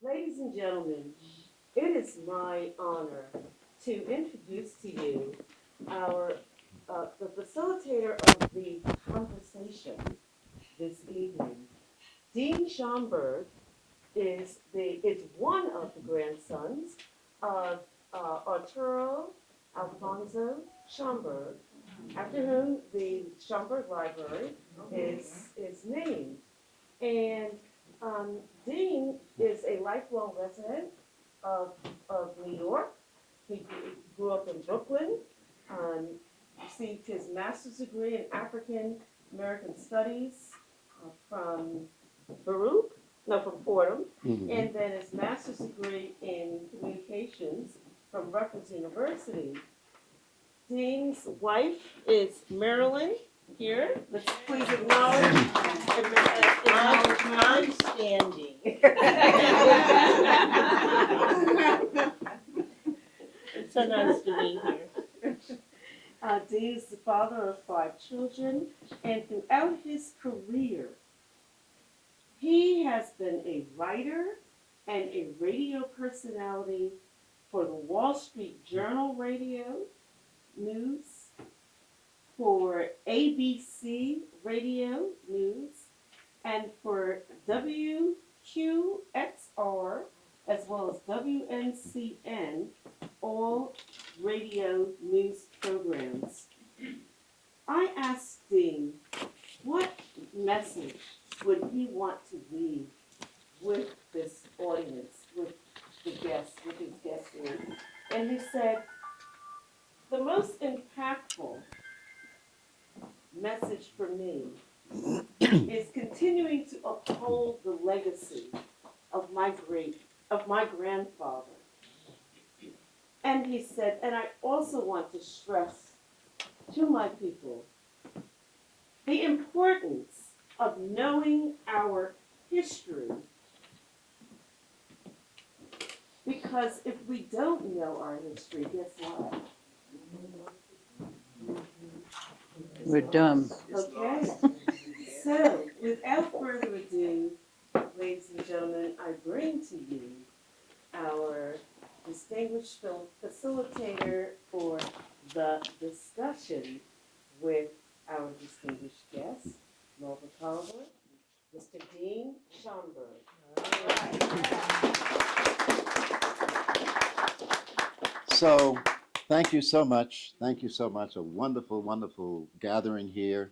Ladies and gentlemen, it is my honor to introduce to you our the facilitator of the conversation this evening. Dean Schomburg is one of the grandsons of Arturo Alfonso Schomburg, after whom the Schomburg Library is named. And Dean is a lifelong resident of, of New York. He grew up in Brooklyn, um, received his master's degree in African American Studies from Baruch, no, from Fordham, and then his master's degree in communications from Rutgers University. Dean's wife is Marilyn here. Let's please acknowledge. I'm standing. It's so nice to be here. Dean is the father of 5 children, and throughout his career, he has been a writer and a radio personality for the Wall Street Journal Radio News, for ABC Radio News, and for WQXR, as well as WNCN, all radio news programs. I asked Dean, what message would he want to leave with this audience, with the guests, with his guests here? And he said, the most impactful message for me is continuing to uphold the legacy of my grandfather. And he said, and I also want to stress to my people the importance of knowing our history. Because if we don't know our history, guess what? We're dumb. Okay. So, without further ado, ladies and gentlemen, I bring to you our distinguished facilitator for the discussion with our distinguished guest, Melba Tolliver, Mr. Dean Schomburg. So, thank you so much. Thank you so much. A wonderful, wonderful gathering here.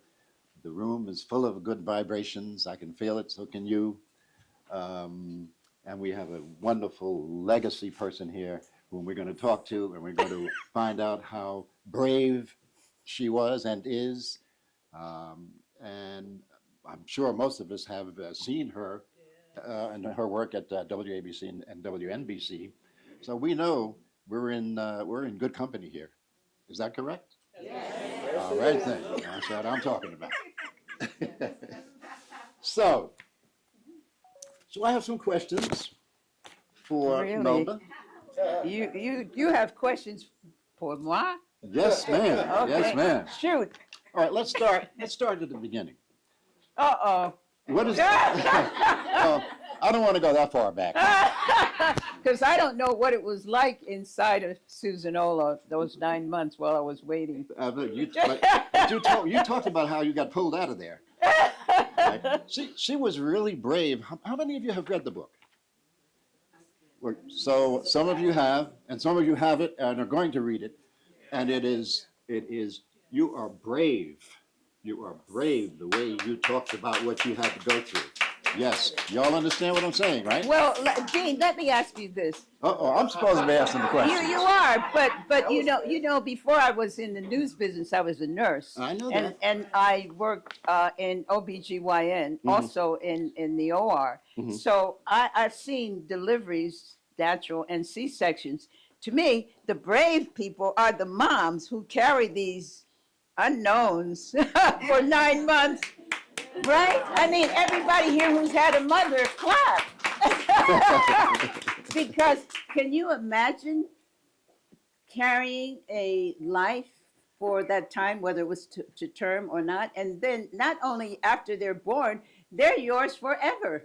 The room is full of good vibrations. I can feel it, so can you. And we have a wonderful legacy person here whom we're going to talk to, and we're going to find out how brave she was and is. And I'm sure most of us have seen her and her work at WABC and WNBC. So we know we're in good company here. Is that correct? Yes. All right then. That's what I'm talking about. So I have some questions for Really? Melba. You have questions for moi? Yes, ma'am. Okay. Yes, ma'am. Shoot. All right, let's start at the beginning. Uh-oh. What is I don't want to go that far back. Because I don't know what it was like inside of Susanola those 9 months while I was waiting. But you talked about how you got pulled out of there. Right? She was really brave. How many of you have read the book? So some of you have, and some of you have it and are going to read it. And it is, you are brave. You are brave the way you talked about what you had to go through. Yes, y'all understand what I'm saying, right? Well, Dean, let me ask you this. I'm supposed to be asking the questions. You are, but you know, before I was in the news business, I was a nurse. I know that. And I worked in OBGYN, also in the OR. So I've seen deliveries, natural and C-sections. To me, the brave people are the moms who carry these unknowns for 9 months. Right? I mean, everybody here who's had a mother, clap. Because can you imagine carrying a life for that time, whether it was to term or not? And then not only after they're born, they're yours forever.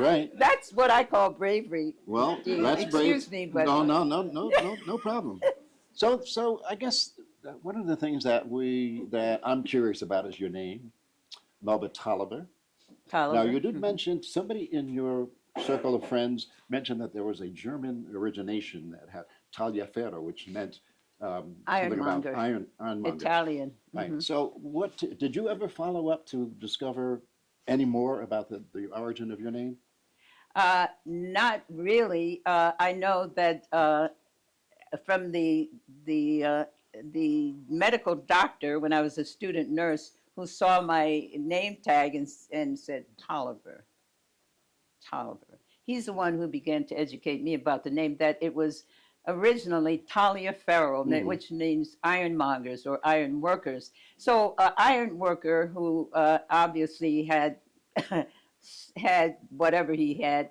right. That's what I call bravery. Well, Dean. that's brave. Excuse me, but No problem. So I guess one of the things that I'm curious about is your name, Melba Tolliver. Now, Tolliver. you did mention somebody in your circle of friends mentioned that there was a German origination that had tagliaferro, which meant something about Ironmonger. ironmonger. Italian. Right. So, what did you ever follow up to discover any more about the origin of your name? Not really. I know that from the medical doctor when I was a student nurse who saw my name tag and said Tolliver. Tolliver. He's the one who began to educate me about the name, that it was originally Taliaferro, which means ironmongers or iron workers. So iron worker who obviously had had whatever he had,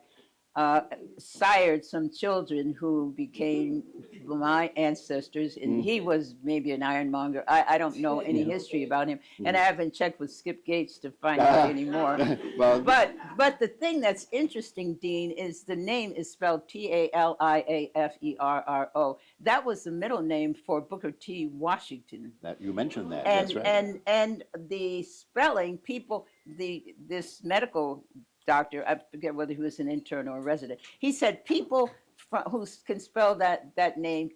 sired some children who became my ancestors, and he was maybe an ironmonger. I don't know any history about him, and I haven't checked with Skip Gates to find out anymore. Well, But the thing that's interesting, Dean, is the name is spelled Taliaferro. That was the middle name for Booker T. Washington. that you mentioned that. And That's right. and the spelling, people, this medical doctor, I forget whether he was an intern or a resident, he said people who can spell that name,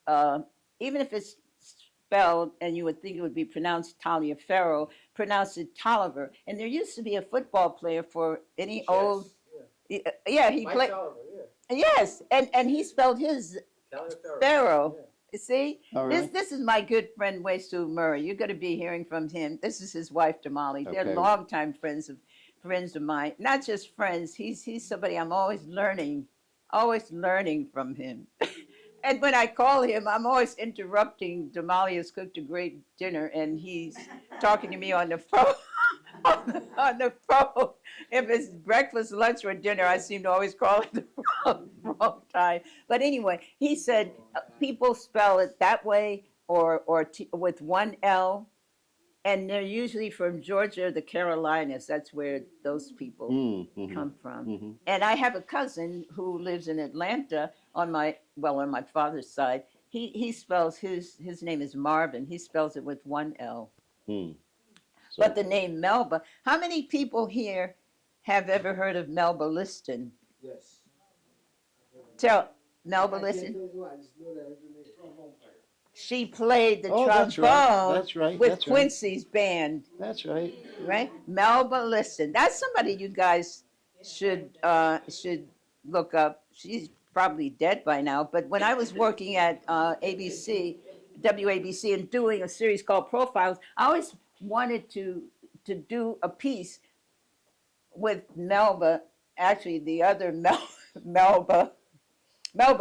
even if it's spelled and you would think it would be pronounced Taliaferro, pronounce it Tolliver. And there used to be a football player for any old, yeah, he Mike played, Tolliver, yes, and he spelled his Taliaferro. Pharaoh. You see, All right. this is my good friend Wesu Murray. You're going to be hearing from him. This is his wife Damali. They're Okay. longtime friends of mine. Not just friends. He's somebody I'm always learning from him. And when I call him, I'm always interrupting. Damali has cooked a great dinner, and he's talking to me on the phone. on the phone. If it's breakfast, lunch, or dinner, I seem to always call it the wrong time. But anyway, he said people spell it that way or with one L, and they're usually from Georgia, the Carolinas. That's where those people come from. And I have a cousin who lives in Atlanta on my father's side. He spells his name is Marvin. He spells it with one L. So, But the name Melba, how many people here have ever heard of Melba Liston? Yes. Tell Melba I Liston. can't tell you, I just know that her trombone player. She played the Oh, trombone that's right. with That's right. Quincy's band, That's right. right? Melba Liston. That's somebody you guys should look up. She's probably dead by now. But when I was working at ABC, WABC, and doing a series called Profiles, I always wanted to do a piece with Melba, actually the other Melba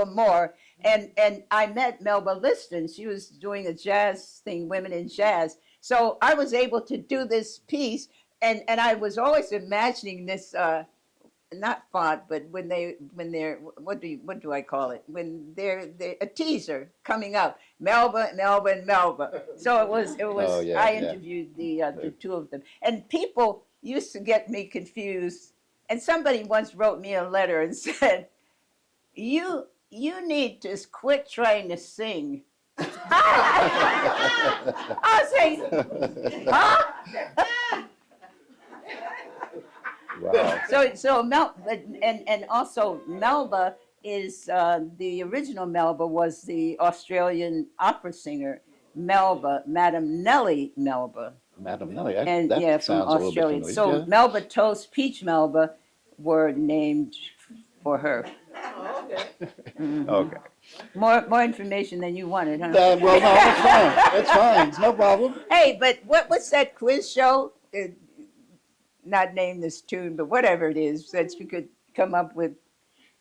Moore, and I met Melba Liston. She was doing a jazz thing, Women in Jazz. So I was able to do this piece, and I was always imagining this, not font, but when they're what do I call it? When they're a teaser coming up, Melba. So it was Oh, yeah, I yeah. interviewed the two of them, and people used to get me confused. And somebody once wrote me a letter and said, you need to quit trying to sing. I was saying, huh? Wow. So and also Melba is the original Melba was the Australian opera singer Melba, Madame Nellie Melba. Madam Nelly, And that yeah, from sounds a little bit Australia. familiar. So Yeah. Melba Toast, Peach Melba were named for her. Oh, okay. Okay. More information than you wanted, huh? Well, no, it's fine. It's fine. It's no problem. Hey, but what's that quiz show? Not name this tune, but whatever it is, that you could come up with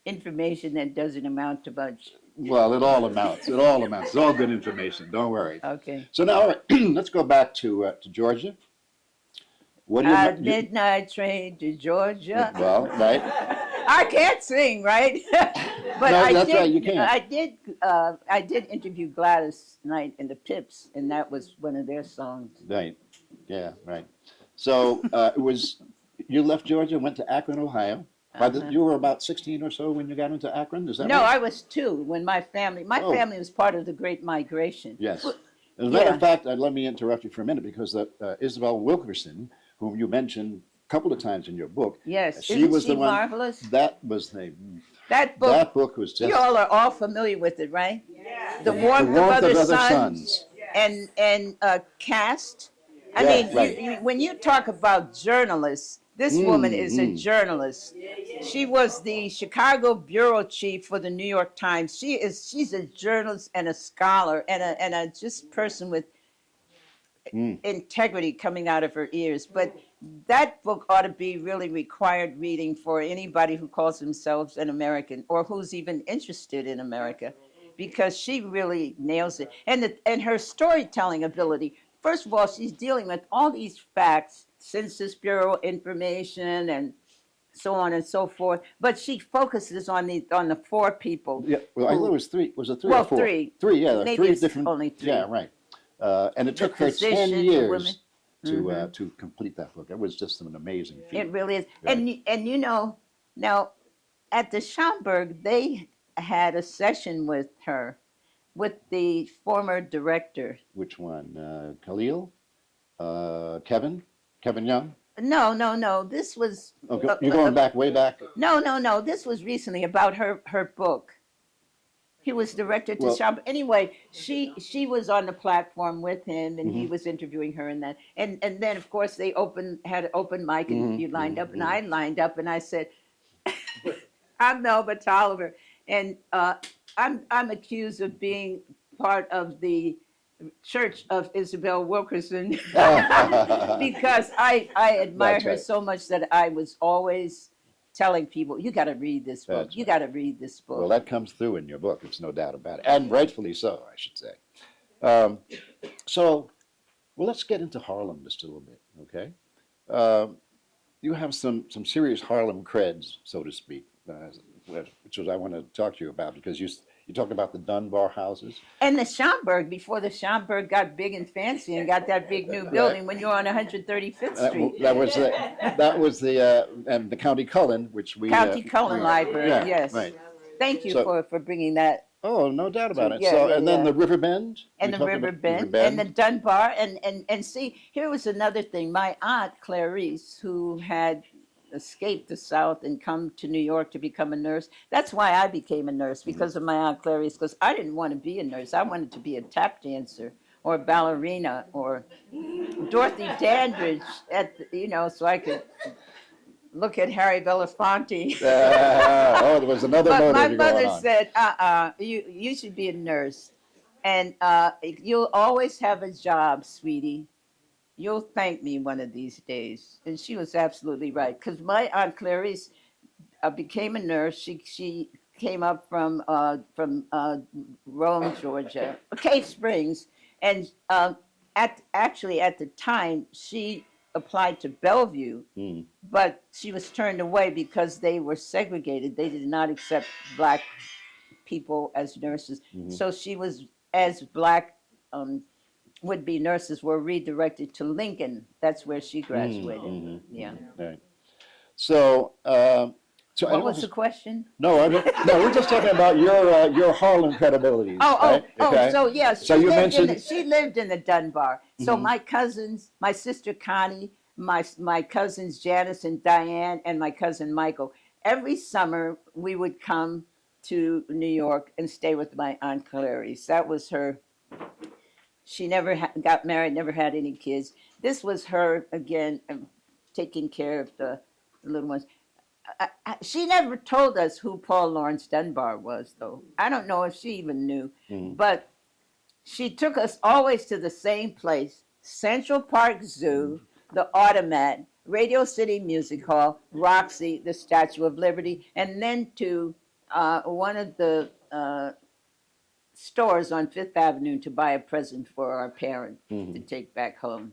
information that doesn't amount to much. Well, it all amounts. It all amounts. It's all good information. Don't worry. Okay. So now, all right, let's go back to Georgia. What do you? Midnight train to Georgia. Well, right. I can't sing, right? But No, I that's did. right, you can't. I did interview Gladys Knight and the Pips, and that was one of their songs. Right. Yeah. Right. So it was you left Georgia, went to Akron, Ohio. You were about 16 or so when you got into Akron, is that No, right? I was 2 when my Oh. family was part of the Great Migration. Yes. Well, As a matter yeah. of fact, let me interrupt you for a minute because Isabel Wilkerson, whom you mentioned a couple of times in your book, Yes, she isn't was she the one. marvelous? That was the. That book, That book was just you all are all familiar with it, right? Yeah. The warmth of other suns suns. and Caste. I Yeah, mean, right. when you talk about journalists, this woman is a journalist. She was the Chicago bureau chief for the New York Times. She's a journalist and a scholar and a just person with integrity coming out of her ears. But that book ought to be really required reading for anybody who calls themselves an American or who's even interested in America, because she really nails it. And her storytelling ability. First of all, she's dealing with all these facts, Census Bureau information, and so on and so forth. But she focuses on the 4 people. Yeah, well, I thought it was 3. Was it 3 Well, or 4? 3. 3, yeah. There are Maybe 3 it's different. only 3. Yeah, right. And it The took her 10 physician, the years women. to complete that book. It was just an amazing feat. It really is. Right. And you know, now at the Schomburg, they had a session with her, with the former director. Which one? Khalil? Kevin? Kevin Young? No. This was Okay, you're going back, way back? no. This was recently about her book. He was director to Well- Schomburg. Anyway, she was on the platform with him, and he was interviewing her and that. And then of course they had an open mic, and you lined up, and I lined up, and I said, I'm Melba Tolliver, and I'm accused of being part of the Church of Isabel Wilkerson because I admire That's her right. so much that I was always telling people, you got to read this book. That's You right. got to read this book. Well, that comes through in your book. It's no doubt about it. And rightfully so, I should say. Well, let's get into Harlem just a little bit, okay? You have some serious Harlem creds, so to speak, which I want to talk to you about because you talked about the Dunbar houses. And the Schomburg, before the Schomburg got big and fancy and got that big new building when you're on 135th Street. That was and the County Cullen, which we County Cullen Library, yeah, yes. right. Thank you So- for bringing that. Oh, no doubt about it. Yeah, So, yeah, and then yeah. the River Bend. And We the talked River about Bend and the Dunbar. And see, here was another thing. My aunt, Clarice, who had escaped the South and come to New York to become a nurse. That's why I became a nurse, because of my aunt Clarice, because I didn't want to be a nurse. I wanted to be a tap dancer or a ballerina or Dorothy Dandridge, so I could look at Harry Belafonte. there was another But motive my going mother on. said, you should be a nurse. And you'll always have a job, sweetie. You'll thank me one of these days. And she was absolutely right. Because my Aunt Clarice became a nurse. She came up from Rome, Georgia, Cave Springs. And at the time, she applied to Bellevue, but she was turned away because they were segregated. They did not accept black people as nurses. So she was, as black would-be nurses were redirected to Lincoln. That's where she graduated. Yeah. Right. So, What was the question? No, we're just talking about your Harlem credibilities. Right? Okay. So yeah, So you mentioned she lived in the Dunbar. So my cousins, my sister Connie, my cousins Janice and Diane, and my cousin Michael, every summer we would come to New York and stay with my Aunt Clarice. That was her. She never got married, never had any kids. This was her, again, taking care of the little ones. She never told us who Paul Laurence Dunbar was, though. I don't know if she even knew. But she took us always to the same place, Central Park Zoo, the Automat, Radio City Music Hall, Roxy, the Statue of Liberty, and then to one of the stores on Fifth Avenue to buy a present for our parent to take back home.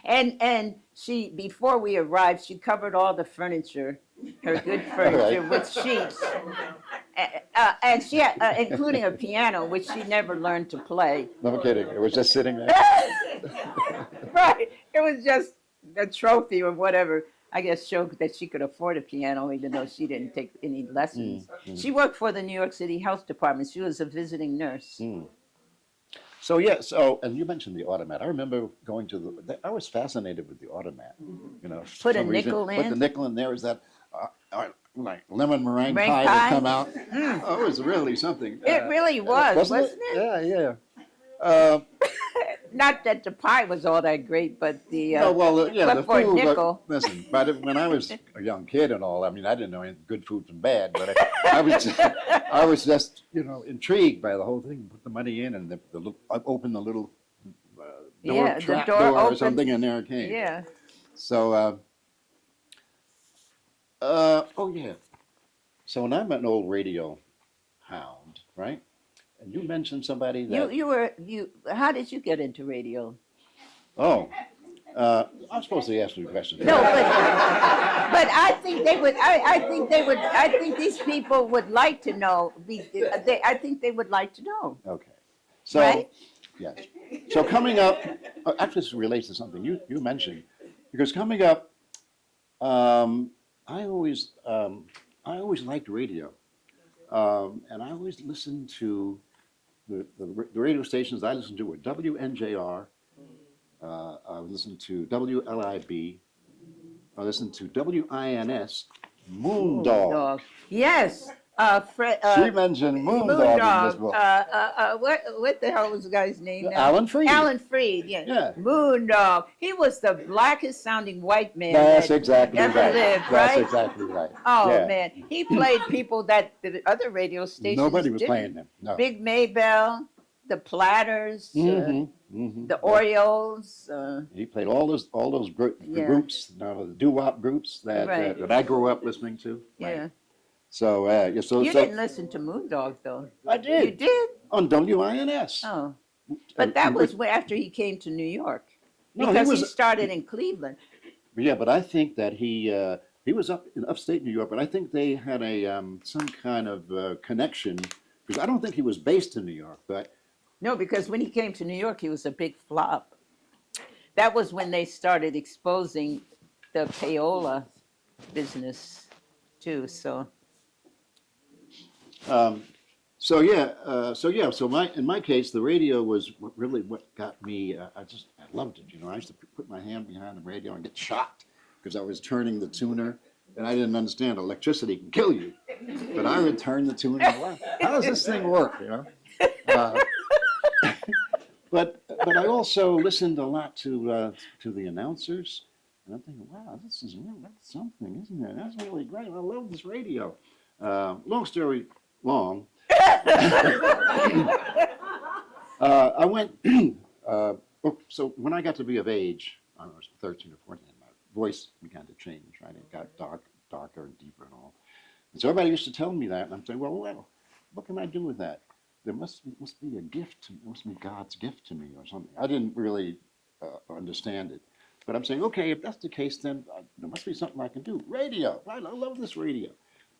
And she, before we arrived, she covered all the furniture, her good furniture, with sheets. And she had, including a piano, which she never learned to play. no kidding. It was just sitting there. Right. It was just a trophy or whatever. I guess, showed that she could afford a piano even though she didn't take any lessons. She worked for the New York City Health Department. She was a visiting nurse. So yeah, so and you mentioned the automat. I remember going to I was fascinated with the automat. You know, for Put a some reason, nickel put the in. nickel in there. Is that like lemon meringue Meringue pie pie? would come out? Oh, it was really something. It really was, Wasn't wasn't it? it? Yeah, yeah. Not that the pie was all that great, but the No, well, yeah, but the for a food. nickel. Listen, but when I was a young kid and all, I mean, I didn't know any good food from bad, but I was, I was just, intrigued by the whole thing. Put the money in, and open the little Yeah, the trap door door or opened. something, and there it came. Yeah. So, oh yeah. So, when I'm an old radio hound, right? And you mentioned somebody that. How did you get into radio? Oh, I'm supposed to ask you questions. No, but I think they would. I think they would. I think these people would like to know. I think they would like to know. Okay. So, Right? yes. So coming up, actually, this relates to something you mentioned, because coming up, I always liked radio, and I always listened to the radio stations I listened to were WNJR. I listened to WLIB. I listened to WINS, Moondog. Dog. Yes. She mentioned Moondog in this book. What the hell was the guy's name now? Alan Freed. Alan Freed, yeah. Yeah. Moondog. He was the blackest sounding white man That's that exactly ever right. lived, That's right? exactly right. Oh Yeah. man, he played people that the other radio stations Nobody was didn't. playing them. No. Big Maybell, the Platters, the Orioles. He played all those Yeah. groups, the doo-wop groups that, Right. that I grew up listening to. Yeah. So, yeah, so You didn't listen to Moondog though. I did. You did? On WINS. Oh. But that was after he came to New York. No, he Because he was- started in Cleveland. Yeah, but I think that he was up in upstate New York, but I think they had some kind of connection, because I don't think he was based in New York, but No, because when he came to New York, he was a big flop. That was when they started exposing the payola business too. So so in my case, the radio was what got me. I loved it. I used to put my hand behind the radio and get shocked because I was turning the tuner, and I didn't understand electricity can kill you, but I would turn the tuner. Wow, how does this thing work? But I also listened a lot to the announcers, and I'm thinking, wow, that's something, isn't it? That's really great. I love this radio. Long story long. I went. So when I got to be of age, I was 13 or 14. My voice began to change. Right, it got darker and deeper and all. And so everybody used to tell me that, and I'm saying, well, what can I do with that? There must be a gift. It must be God's gift to me or something. I didn't really understand it, but I'm saying, okay, if that's the case, then there must be something I can do. Radio, right? I love this radio.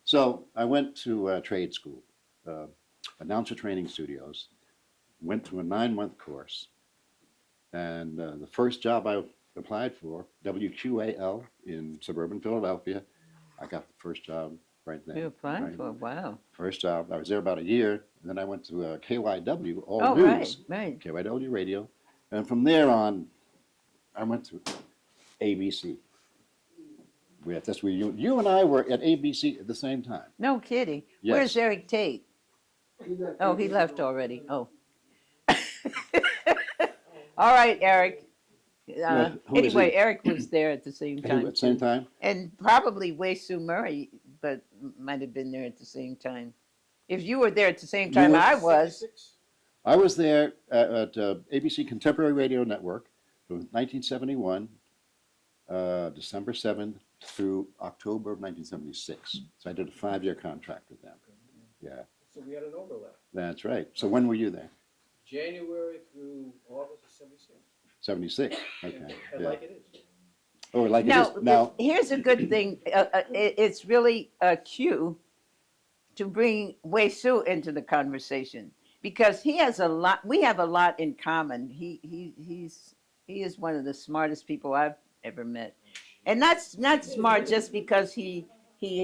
So I went to trade school, announcer training studios. Went to a 9-month course, and the first job I applied for, WQAL in suburban Philadelphia, I got the first job right then. you applied right? for wow. First job. I was there about a year, and then I went to KYW, all Oh news, right. KYW radio, and from there on, I went to ABC. That's where you and I were at ABC at the same time. No kidding. Yes. Where's Eric Tate? Oh, he left already. Oh. All right, Eric. Who is Anyway, he? Eric was there at the same time. At the same too. time? And probably Way Sue Murray, but might have been there at the same time. If you were there at the same time were- I was, I was there at ABC Contemporary Radio Network from 1971, December 7th through October of 1976. So I did a 5-year contract with them. Yeah, So we had an overlap. that's right. So when were you there? January through August of '76. 76. Okay. And Yeah. like it is. Oh, like it now, is now. here's a good thing. It's really a cue to bring Way Sue into the conversation because he has a lot. We have a lot in common. He is one of the smartest people I've ever met, And that's not smart just because he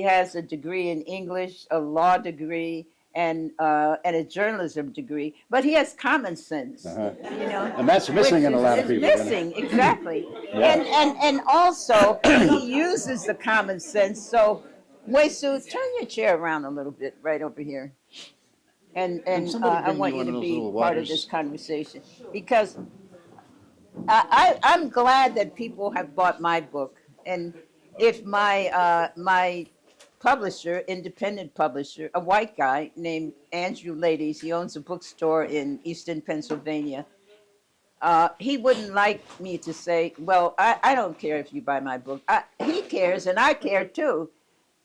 has a degree in English, a law degree, and a journalism degree, but he has common sense, you know, And that's missing in a lot of is people. isn't it? missing exactly. Yeah. And also he uses the common sense. So, Wei Su, turn your chair around a little bit, right over here, and Can somebody I bring me want you one to of those be little part of waters? this conversation because I'm glad that people have bought my book. And if my publisher, independent publisher, a white guy named Andrew Ladies, he owns a bookstore in Eastern Pennsylvania. He wouldn't like me to say, well, I don't care if you buy my book. He cares, and I care too.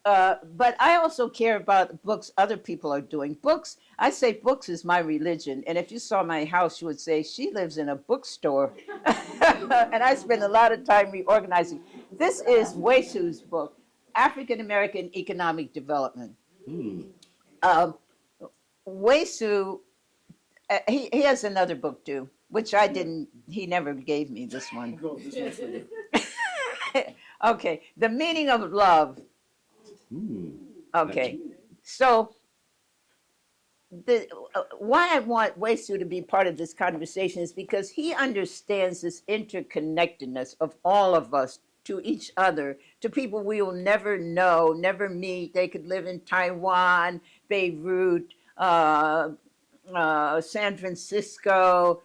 But I also care about books other people are doing. Books, I say books is my religion. And if you saw my house, you would say, she lives in a bookstore. And I spend a lot of time reorganizing. This is Wei Su's book, African American Economic Development. Um, Wei Su, he has another book too, which I didn't, he never gave me this one. Go, this one's for you. Okay, The Meaning of Love. Okay, so why I want Wei Su to be part of this conversation is because he understands this interconnectedness of all of us to each other, to people we will never know, never meet. They could live in Taiwan, Beirut, San Francisco,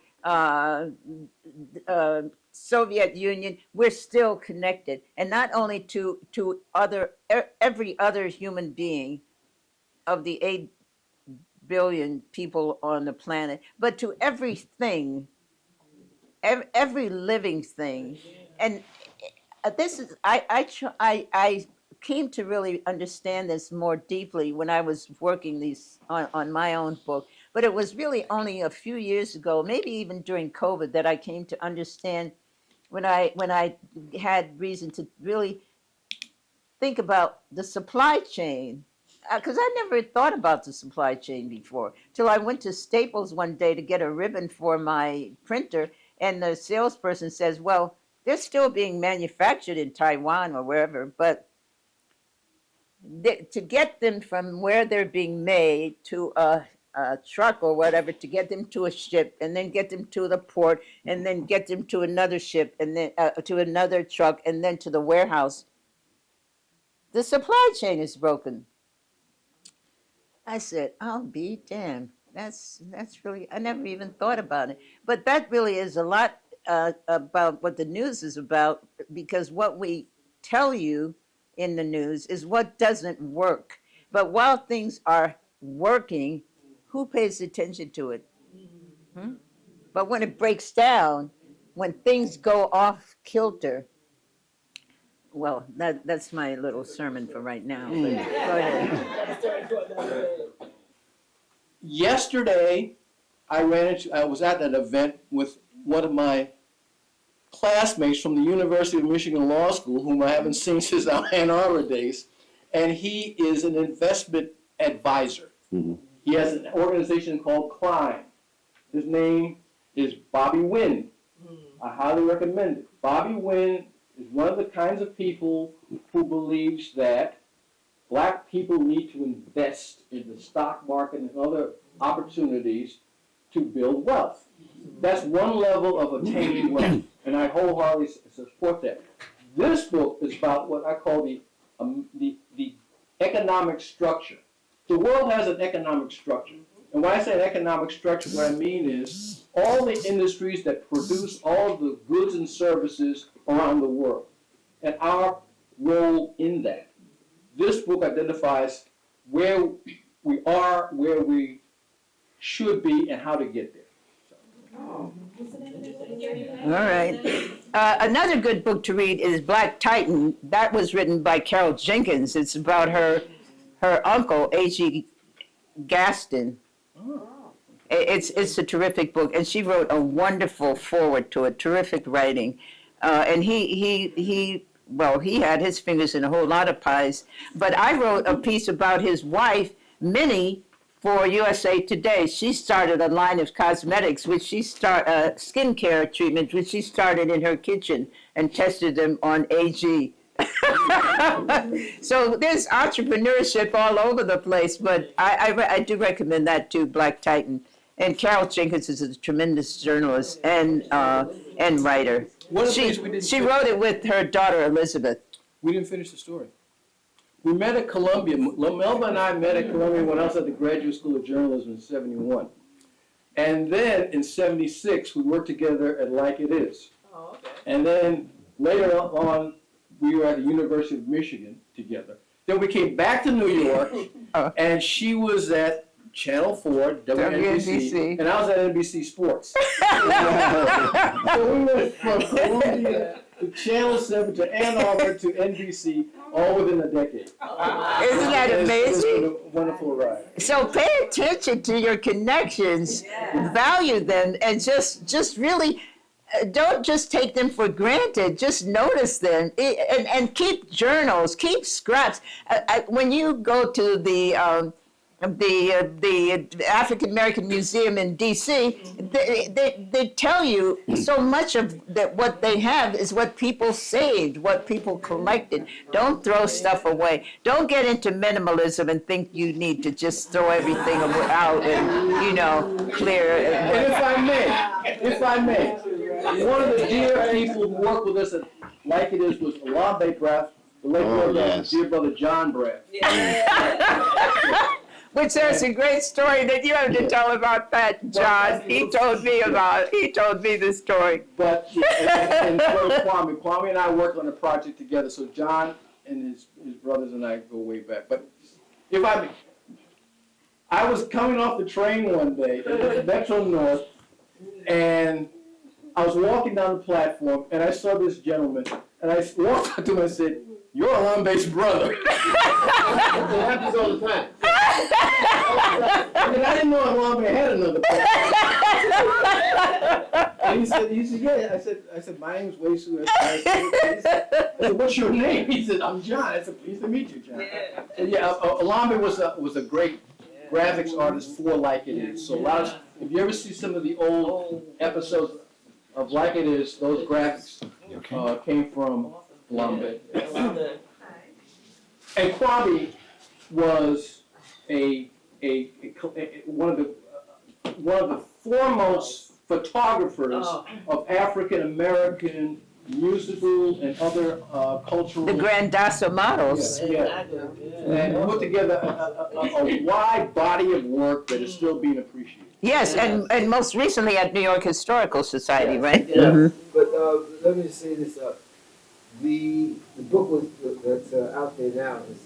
Soviet Union. We're still connected, and not only to every other human being of the 8 billion people on the planet, but to everything, every living thing. And this is I came to really understand this more deeply when I was working these on my own book. But it was really only a few years ago, maybe even during COVID, that I came to understand when I had reason to really think about the supply chain, because I never thought about the supply chain before till I went to Staples one day to get a ribbon for my printer, and the salesperson says, well, they're still being manufactured in Taiwan or wherever, but to get them from where they're being made to a truck or whatever, to get them to a ship, and then get them to the port, and then get them to another ship, and then to another truck, and then to the warehouse, the supply chain is broken. I said, I'll be damned. That's really, I never even thought about it. But that really is a lot about what the news is about, because what we tell you in the news is what doesn't work. But while things are working, who pays attention to it? Hmm? But when it breaks down, when things go off kilter, well, that's my little sermon for right now. But go ahead. Yesterday, I was at an event with one of my classmates from the University of Michigan Law School, whom I haven't seen since our Ann Arbor days, and he is an investment advisor. He has an organization called Climb. His name is Bobby Wynn. I highly recommend it. Bobby Wynn is one of the kinds of people who believes that black people need to invest in the stock market and other opportunities to build wealth. That's one level of attaining wealth, and I wholeheartedly support that. This book is about what I call the economic structure. The world has an economic structure. And when I say an economic structure, what I mean is all the industries that produce all the goods and services around the world, and our role in that. This book identifies where we are, where we should be, and how to get there. All right. Another good book to read is Black Titan. That was written by Carol Jenkins. It's about her uncle, A.G. Gaston. It's a terrific book, and she wrote a wonderful foreword to it, terrific writing. And he had his fingers in a whole lot of pies. But I wrote a piece about his wife, Minnie, for USA Today. She started a line of cosmetics, skincare treatments, which she started in her kitchen and tested them on AG. So there's entrepreneurship all over the place, but I do recommend that too, Black Titan. And Carol Jenkins is a tremendous journalist and writer. One of the things we didn't She finish- wrote it with her daughter Elizabeth. We didn't finish the story. We met at Columbia. Melba and I met at Columbia when I was at the Graduate School of Journalism in '71. And then in '76, we worked together at Like It Is. Oh, okay. And then later on, we were at the University of Michigan together. Then we came back to New York, Oh. and she was at Channel 4, WNBC, WNBC. and I was at NBC Sports. So we went from Columbia to Channel 7 to Ann Arbor to NBC, all within a decade. Isn't that It's amazing? been a wonderful ride. So pay attention to your connections, value them, and just really don't just take them for granted. Just notice them, and keep journals, keep scraps. When you go to the African American Museum in D.C., they tell you so much of that what they have is what people saved, what people collected. Don't throw stuff away. Don't get into minimalism and think you need to just throw everything out and clear. And if I may, one of the dear people who worked with us at Like It Is was Olambe Braff, the late Oh, brother, yes. dear brother John Braff. Which there's a great story that you have to tell about that, John. He told me the story. But, and Kwame and I worked on a project together, so John and his brothers and I go way back. But if I was coming off the train one day at Metro North, and I was walking down the platform, and I saw this gentleman, and I walked up to him and said, "You're Olambe's brother." It happens all the time. And I didn't know Olambe had another brother. And he said, "Yeah." I said, "My name's Wesu." I said, "What's your name?" He said, "I'm John." I said, "Pleased to meet you, John." And Olambe was a great graphics artist for Like It Is. So a lot of, if you ever see some of the old episodes of Like It Is, those graphics came from Olambe. And Kwame was one of the foremost photographers of African American musical and other cultural. The Grandassa models. Yeah. And put together a wide body of work that is still being appreciated. Yes, and most recently at New York Historical Society, right? Yeah. Mhm. But let me just say this: the book that's out there now is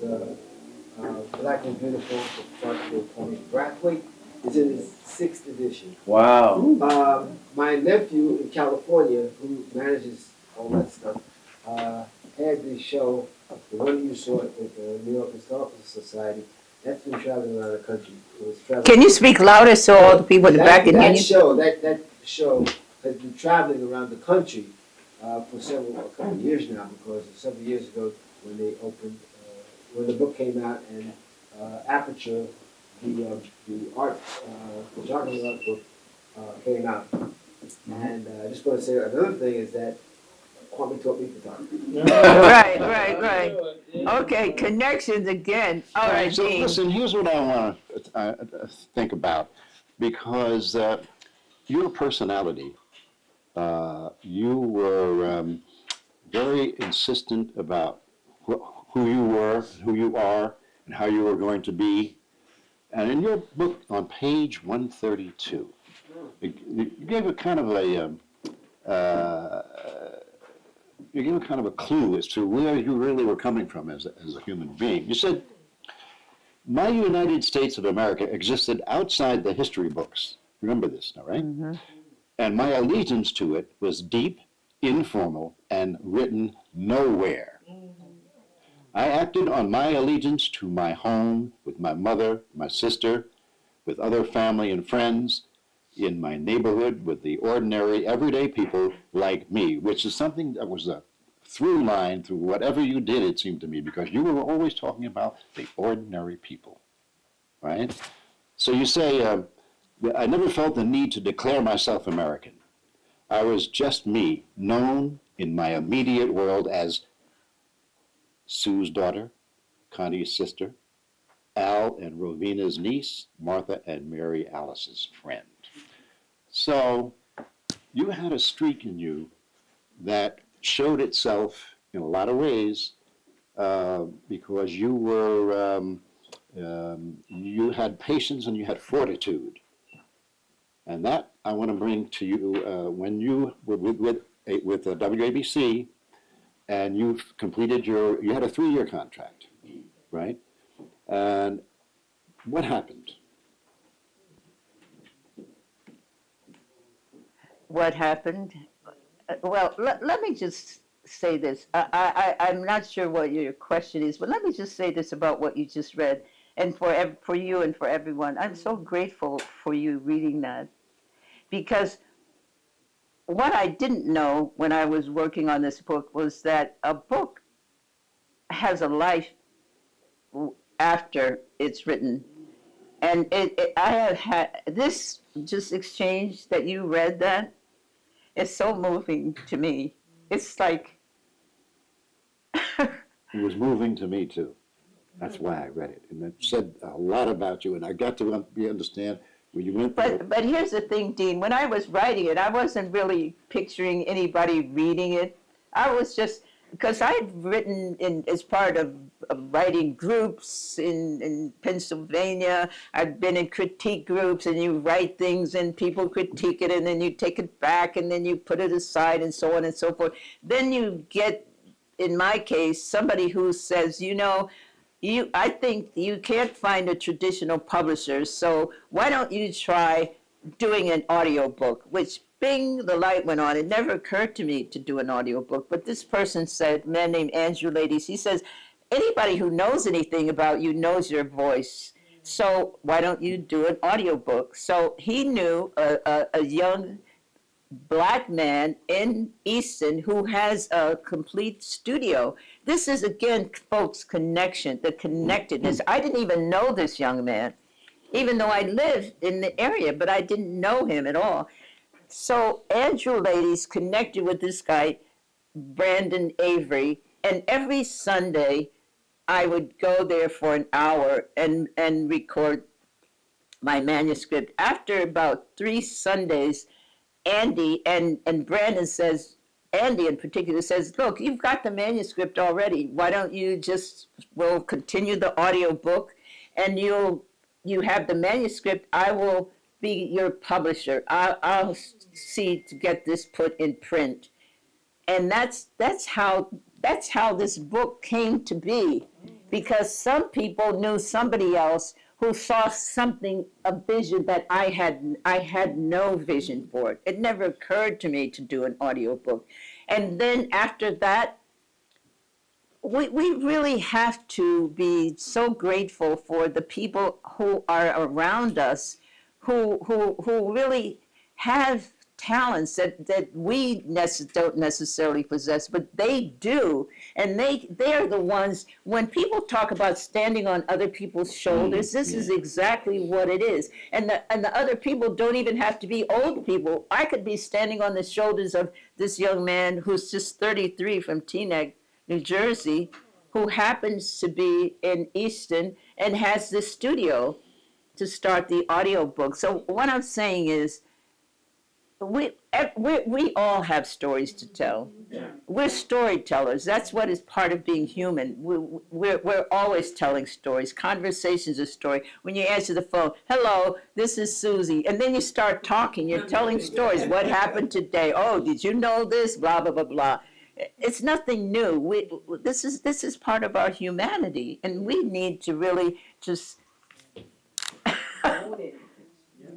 Black and Beautiful, the photographer Tony Brathwaite. It's in his 6th edition. Wow. My nephew in California, who manages all that stuff, had the show, the one you saw at the New York Historical Society. That's been traveling around the country. It was traveling. Can you speak louder so all the people in the back can hear That you? show has been traveling around the country for a couple of years now, because several years ago when they opened, when the book came out, and Aperture, the art, photography art book came out. And I just want to say another thing is that Kwame taught me photography. Right. Okay, connections again. All right, So Dean. listen, here's what I want to think about, because your personality, you were very insistent about who you were, who you are, and how you were going to be. And in your book on page 132, you gave a kind of a clue as to where you really were coming from as a human being. You said, "My United States of America existed outside the history books." Remember this now, right? Mm-hmm. "And my allegiance to it was deep, informal, and written nowhere. I acted on my allegiance to my home, with my mother, my sister, with other family and friends, in my neighborhood, with the ordinary, everyday people like me," which is something that was a through line through whatever you did, it seemed to me, because you were always talking about the ordinary people, right? So you say, "I never felt the need to declare myself American. I was just me, known in my immediate world as Sue's daughter, Connie's sister, Al and Rovena's niece, Martha and Mary Alice's friend. So you had a streak in you that showed itself in a lot of ways because you were, you had patience and you had fortitude. And that I want to bring to you when you were with WABC and you completed you had a 3-year contract, right? And what happened? What happened? Well, let me just say this. I'm not sure what your question is, but let me just say this about what you just read. And for you and for everyone, I'm so grateful for you reading that. Because what I didn't know when I was working on this book was that a book has a life after it's written. And I have had this just exchange that you read that is so moving to me. It's like It was moving to me too. That's why I read it, and it said a lot about you. And I got to understand when you went through. but here's the thing, Dean. When I was writing it, I wasn't really picturing anybody reading it. I was just because I'd written as part of writing groups in Pennsylvania. I'd been in critique groups, and you write things, and people critique it, and then you take it back, and then you put it aside, and so on and so forth. Then you get, in my case, somebody who says, I think you can't find a traditional publisher, so why don't you try doing an audiobook, which bing, the light went on. It never occurred to me to do an audiobook, but this person said, a man named Andrew Ladies, he says, anybody who knows anything about you knows your voice, so why don't you do an audiobook? So he knew a young Black man in Easton who has a complete studio. This is, again, folks, connection, the connectedness. I didn't even know this young man, even though I lived in the area, but I didn't know him at all. So Andrew Ladies connected with this guy, Brandon Avery, and every Sunday I would go there for an hour and record my manuscript. After about 3 Sundays, Andy and Brandon says, Andy in particular says, look, you've got the manuscript already. Why don't you we'll continue the audio book and you have the manuscript. I will be your publisher. I'll see to get this put in print. And that's how this book came to be, because some people knew somebody else who saw something, a vision that I had no vision for it. It never occurred to me to do an audiobook. And then after that, we really have to be so grateful for the people who are around us who really have talents that we don't necessarily possess, but they do. And they're the ones, when people talk about standing on other people's shoulders, this is exactly what it is. And the other people don't even have to be old people. I could be standing on the shoulders of this young man who's just 33 from Teaneck, New Jersey, who happens to be in Easton and has this studio to start the audiobook. So what I'm saying is, we all have stories to tell. We're storytellers. That's what is part of being human. We're always telling stories. Conversations are story. When you answer the phone, hello, this is Susie, and then you start talking. You're telling stories. What happened today? Oh, did you know this? Blah blah blah blah. It's nothing new. This is part of our humanity, and we need to really just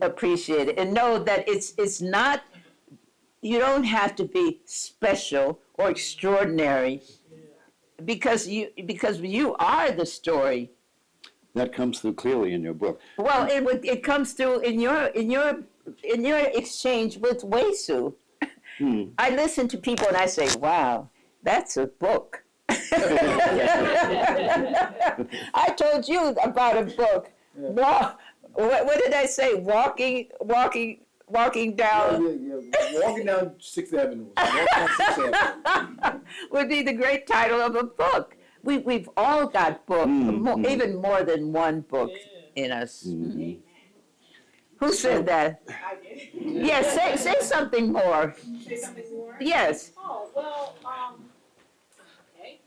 appreciate it and know that it's not, you don't have to be special or extraordinary because you are the story. That comes through clearly in your book. Well, it comes through in your exchange with Wesu. I listen to people and I say, wow, that's a book. I told you about a book. Wow. What did I say? Walking down. Walking down 6th Avenue. Walking down 6th Avenue. Would be the great title of a book. we've all got books, even more than one book in us. Mhm. Who said that? I did. Yes, say something more. Say something more? Yes. Oh, well, okay.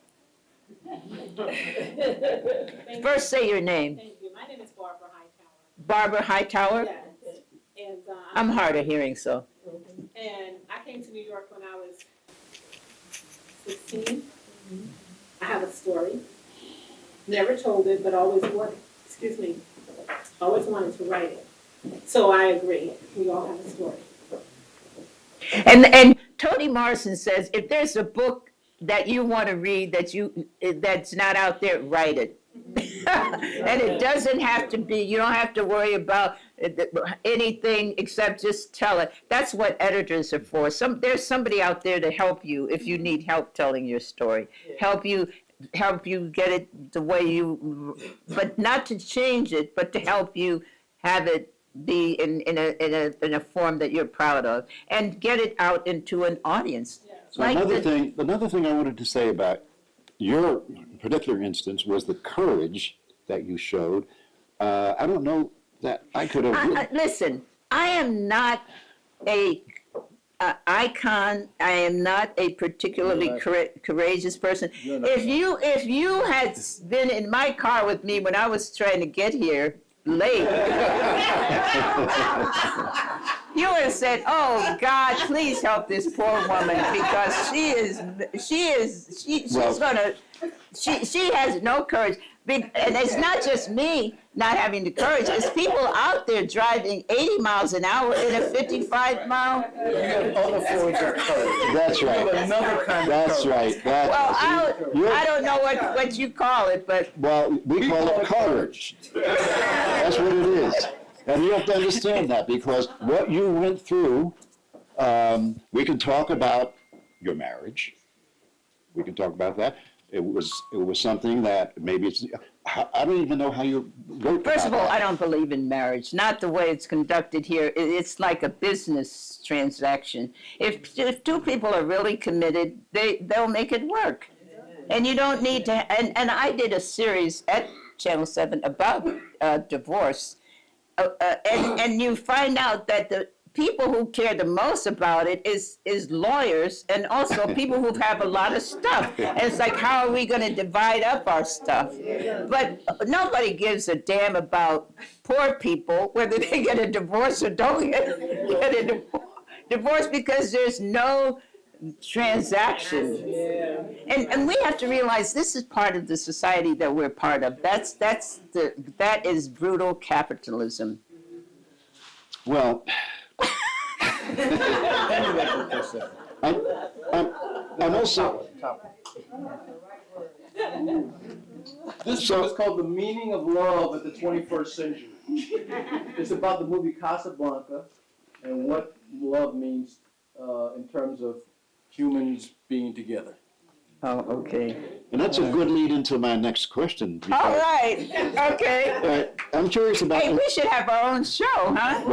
Thank First, say your name. Thank you. My name is Barbara Hightower. Barbara Hightower? Yes. And, I'm hard of hearing, so. and I came to New York when I was 16. I have a story. Never told it, but always wanted to write it. So I agree. We all have a story. And Toni Morrison says, if there's a book that you want to read that's not out there, write it. And it doesn't have to be, you don't have to worry about anything except just tell it. That's what editors are for. There's somebody out there to help you if you need help telling your story. Help you get it the way but not to change it, but to help you have it be in a form that you're proud of, and get it out into an audience. So another thing I wanted to say about your particular instance was the courage that you showed. I don't know that I could have. Listen, I am not a icon. I am not a particularly courageous person. If you had been in my car with me when I was trying to get here late, you would have said, "Oh God, please help this poor woman, because she has no courage." And it's not just me not having the courage, it's people out there driving 80 miles an hour in a 55-mile. You have other forms of courage. That's right. You have another kind of That's courage. right. Well, I don't know what you call it, but Well, we call it courage. That's what it is. And you have to understand that, because what you went through, we can talk about your marriage. We can talk about that. It was something that maybe I don't even know how you wrote first of all, that. I don't believe in marriage. Not the way it's conducted here. It's like a business transaction. If two people are really committed, they'll make it work. And you don't need to. And I did a series at Channel 7 about divorce. And you find out that the people who care the most about it is lawyers, and also people who have a lot of stuff. And it's like, how are we going to divide up our stuff? But nobody gives a damn about poor people, whether they get a divorce or don't get a divorce, because there's no transaction. And we have to realize this is part of the society that we're part of. That is brutal capitalism. Well, I'm also. This book is called The Meaning of Love at the 21st Century. It's about the movie Casablanca and what love means in terms of humans being together. Oh, okay. And that's a good lead into my next question. All right. Okay. I'm curious about. Hey, we should have our own show, huh?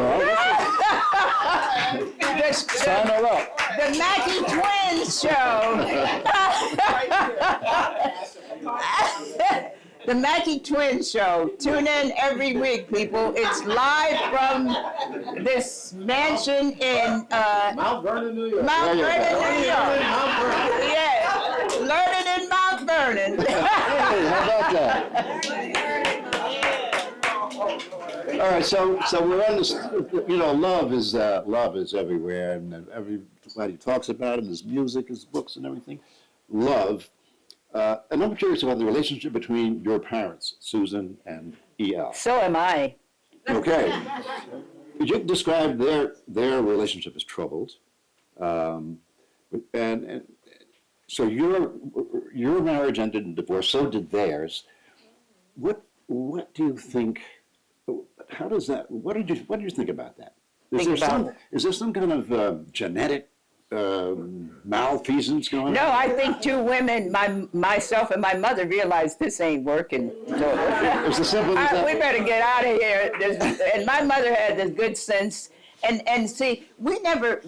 Sign her up. The Mackey Twins show. The Mackey Twins show. Tune in every week, people. It's live from this mansion in Mount Vernon, New York. Mount Vernon, New York. Yeah. Learning in Mount Vernon. Hey, how about that? All right, so we're on this. Love is everywhere, and everybody talks about it. There's music, there's books, and everything. Love, and I'm curious about the relationship between your parents, Susan and E.L. So am I. Okay, could you describe their relationship as troubled? And so your marriage ended in divorce. So did theirs. What do you think? How does that? What did you think about that? Is there some kind of genetic malfeasance going on? No, I think two women, myself and my mother, realized this ain't working. It's as simple as that. We better get out of here. And my mother had the good sense. And see, we never,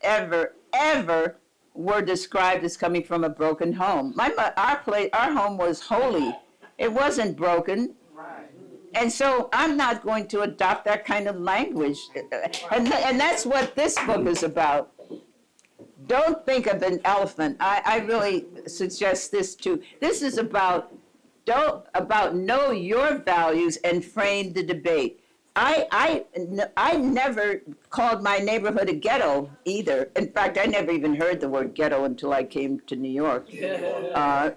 ever were described as coming from a broken home. Our home was holy. It wasn't broken. And so I'm not going to adopt that kind of language. And that's what this book is about. Don't think of an elephant. I really suggest this too. This is about know your values and frame the debate. I never called my neighborhood a ghetto either. In fact, I never even heard the word ghetto until I came to New York.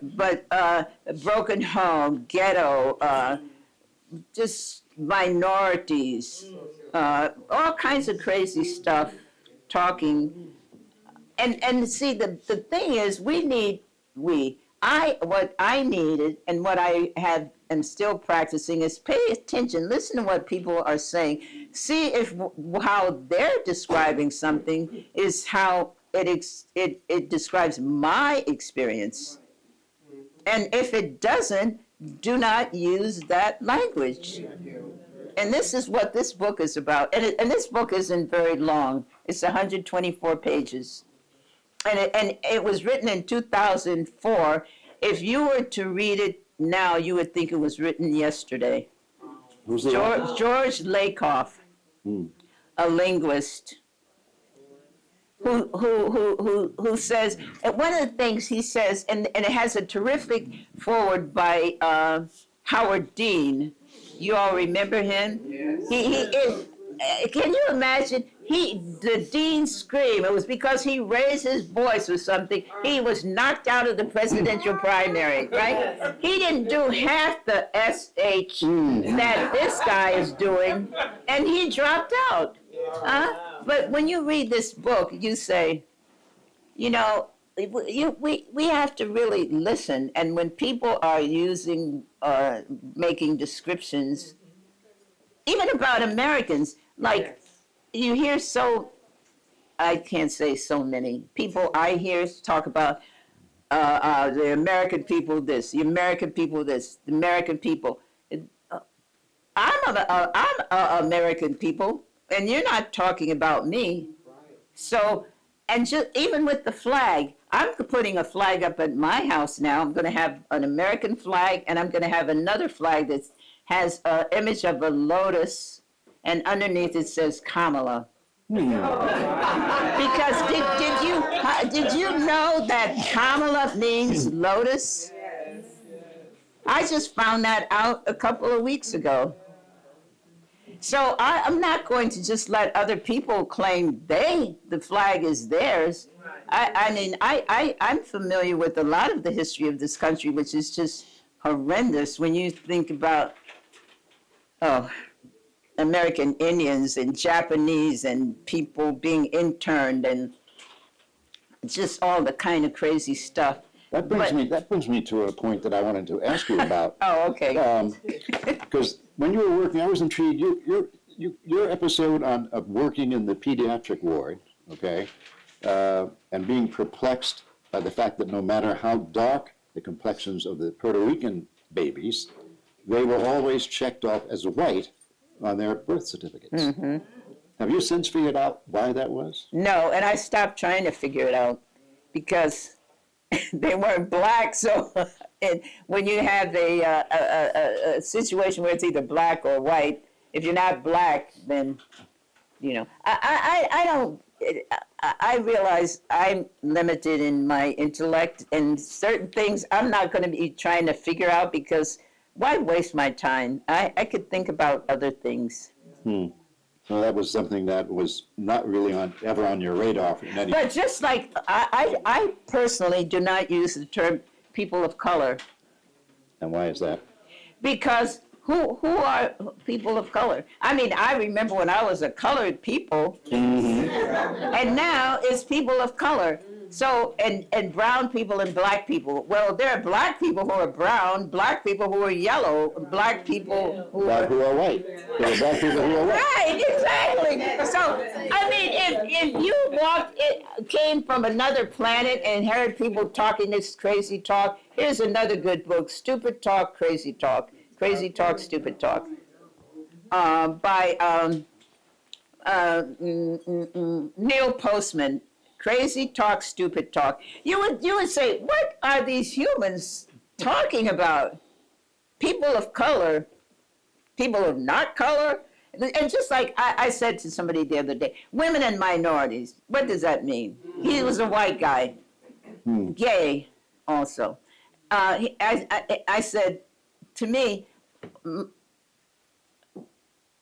But a broken home, ghetto, just minorities, all kinds of crazy stuff, talking. And see, the thing is, what I needed and what I am still practicing is pay attention, listen to what people are saying, see if how they're describing something is how it describes my experience. And if it doesn't, do not use that language. And this is what this book is about. And this book isn't very long. It's 124 pages. And it was written in 2004. If you were to read it now, you would think it was written yesterday. Who's the author? George Lakoff, a linguist, who says, and one of the things he says, and it has a terrific foreword by Howard Dean. You all remember him? Yes. He is, can you imagine? The Dean scream. It was because he raised his voice or something. He was knocked out of the presidential primary, right? He didn't do half the SH that this guy is doing, and he dropped out. But when you read this book, you say, you know, we have to really listen. And when people are using or making descriptions, even about Americans, like you hear I can't say so many people I hear talk about the American people this, the American people this, the American people. I'm American people, and you're not talking about me. So, and just even with the flag, I'm putting a flag up at my house now. I'm going to have an American flag, and I'm going to have another flag that has an image of a lotus, and underneath it says Kamala. Because did you know that Kamala means lotus? I just found that out a couple of weeks ago. So I'm not going to just let other people claim the flag is theirs. I'm familiar with a lot of the history of this country, which is just horrendous when you think about, American Indians and Japanese and people being interned and just all the kind of crazy stuff. That brings me to a point that I wanted to ask you about. Oh, okay. Because when you were working, I was intrigued. Your episode of working in the pediatric ward, okay, and being perplexed by the fact that no matter how dark the complexions of the Puerto Rican babies, they were always checked off as white on their birth certificates. Mm-hmm. Have you since figured out why that was? No, and I stopped trying to figure it out because they weren't black. So when you have a situation where it's either black or white, if you're not black, then, you know, I realize I'm limited in my intellect, and certain things I'm not going to be trying to figure out because why waste my time? I could think about other things. So that was something that was not really ever on your radar. But just like I personally do not use the term people of color. And why is that? Because who are people of color? I mean, I remember when I was a colored people, and now it's people of color. So, and brown people and black people. Well, there are black people who are brown, black people who are yellow, black people who are white. There are black people who are white. Right, exactly. So, I mean, if you came from another planet and heard people talking this crazy talk, here's another good book, Stupid Talk, Crazy Talk. Crazy Talk, Stupid Talk. By Neil Postman. crazy talk, stupid talk. You would say, what are these humans talking about? People of color, people of not color? And just like I said to somebody the other day, women and minorities, what does that mean? He was a white guy, gay also. I said, to me,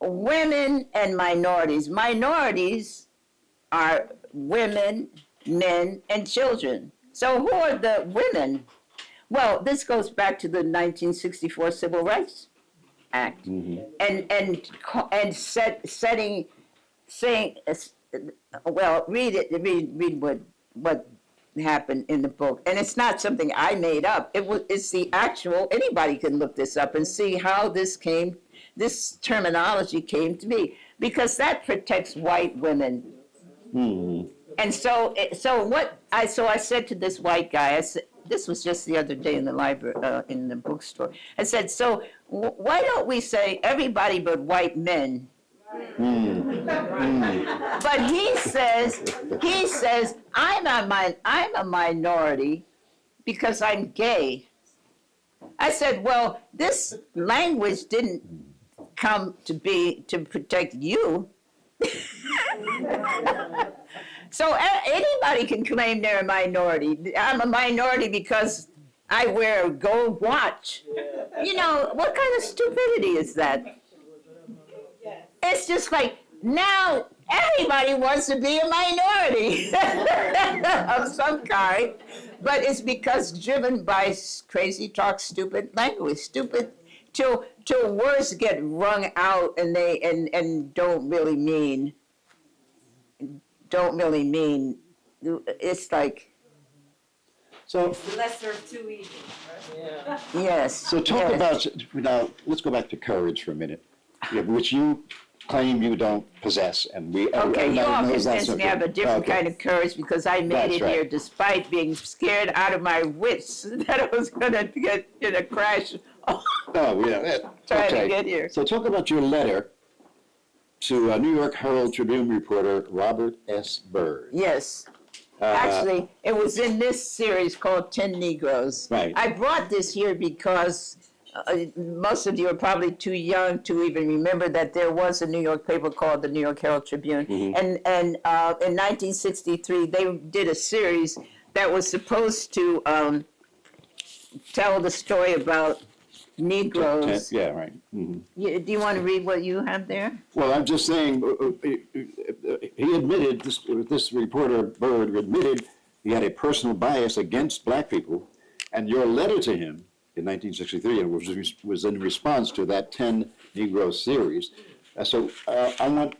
women and minorities are women, men, and children. So who are the women? Well, this goes back to the 1964 Civil Rights Act, and saying, well, read what happened in the book, and it's not something I made up. It's the actual. Anybody can look this up and see how this terminology came to be, because that protects white women. And so I said to this white guy, I said, this was just the other day in the library, in the bookstore. I said, so why don't we say everybody but white men? But he says, I'm a minority because I'm gay. I said, well, this language didn't come to be to protect you. So anybody can claim they're a minority. I'm a minority because I wear a gold watch. You know, what kind of stupidity is that? It's just like, now everybody wants to be a minority of some kind, but it's because driven by crazy talk, stupid language, stupid till words get wrung out and don't really mean. It's like. So, The lesser of two evils, right? Yes. so talk about, now, let's go back to courage for a minute, which you claim you don't possess, and Okay, you all everybody knows that's convinced me I have a different kind of courage because I made That's it right. here despite being scared out of my wits that I was going to get in a crash. Oh, yeah. Trying to Okay. get here. So talk about your letter to New York Herald Tribune reporter Robert S. Byrd. Yes. Actually, it was in this series called 10 Negroes. Right. I brought this here because most of you are probably too young to even remember that there was a New York paper called the New York Herald Tribune. And in 1963, they did a series that was supposed to tell the story about Negroes. Yeah, right. Do you want to read what you have there? Well, I'm just saying, he admitted, this reporter Byrd admitted he had a personal bias against black people, and your letter to him in 1963 was in response to that 10 Negro series. So I want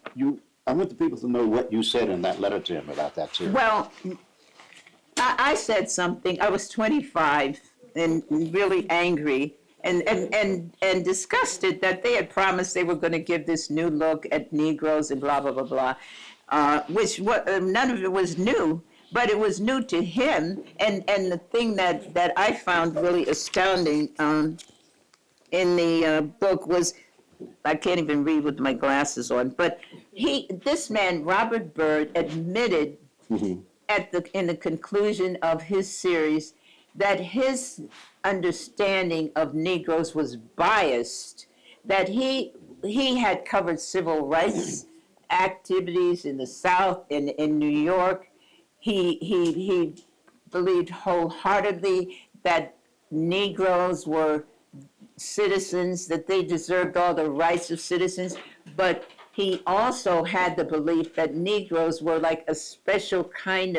the people to know what you said in that letter to him about that series. Well, I said something. I was 25 and really angry and disgusted that they had promised they were going to give this new look at Negroes and blah, blah, blah, blah, none of it was new, but it was new to him. And the thing that I found really astounding in the book was, I can't even read with my glasses on, but this man, Robert Byrd, admitted in the conclusion of his series that his understanding of Negroes was biased, that he had covered civil rights activities in the South, in New York. He believed wholeheartedly that Negroes were citizens, that they deserved all the rights of citizens, but he also had the belief that Negroes were like a special kind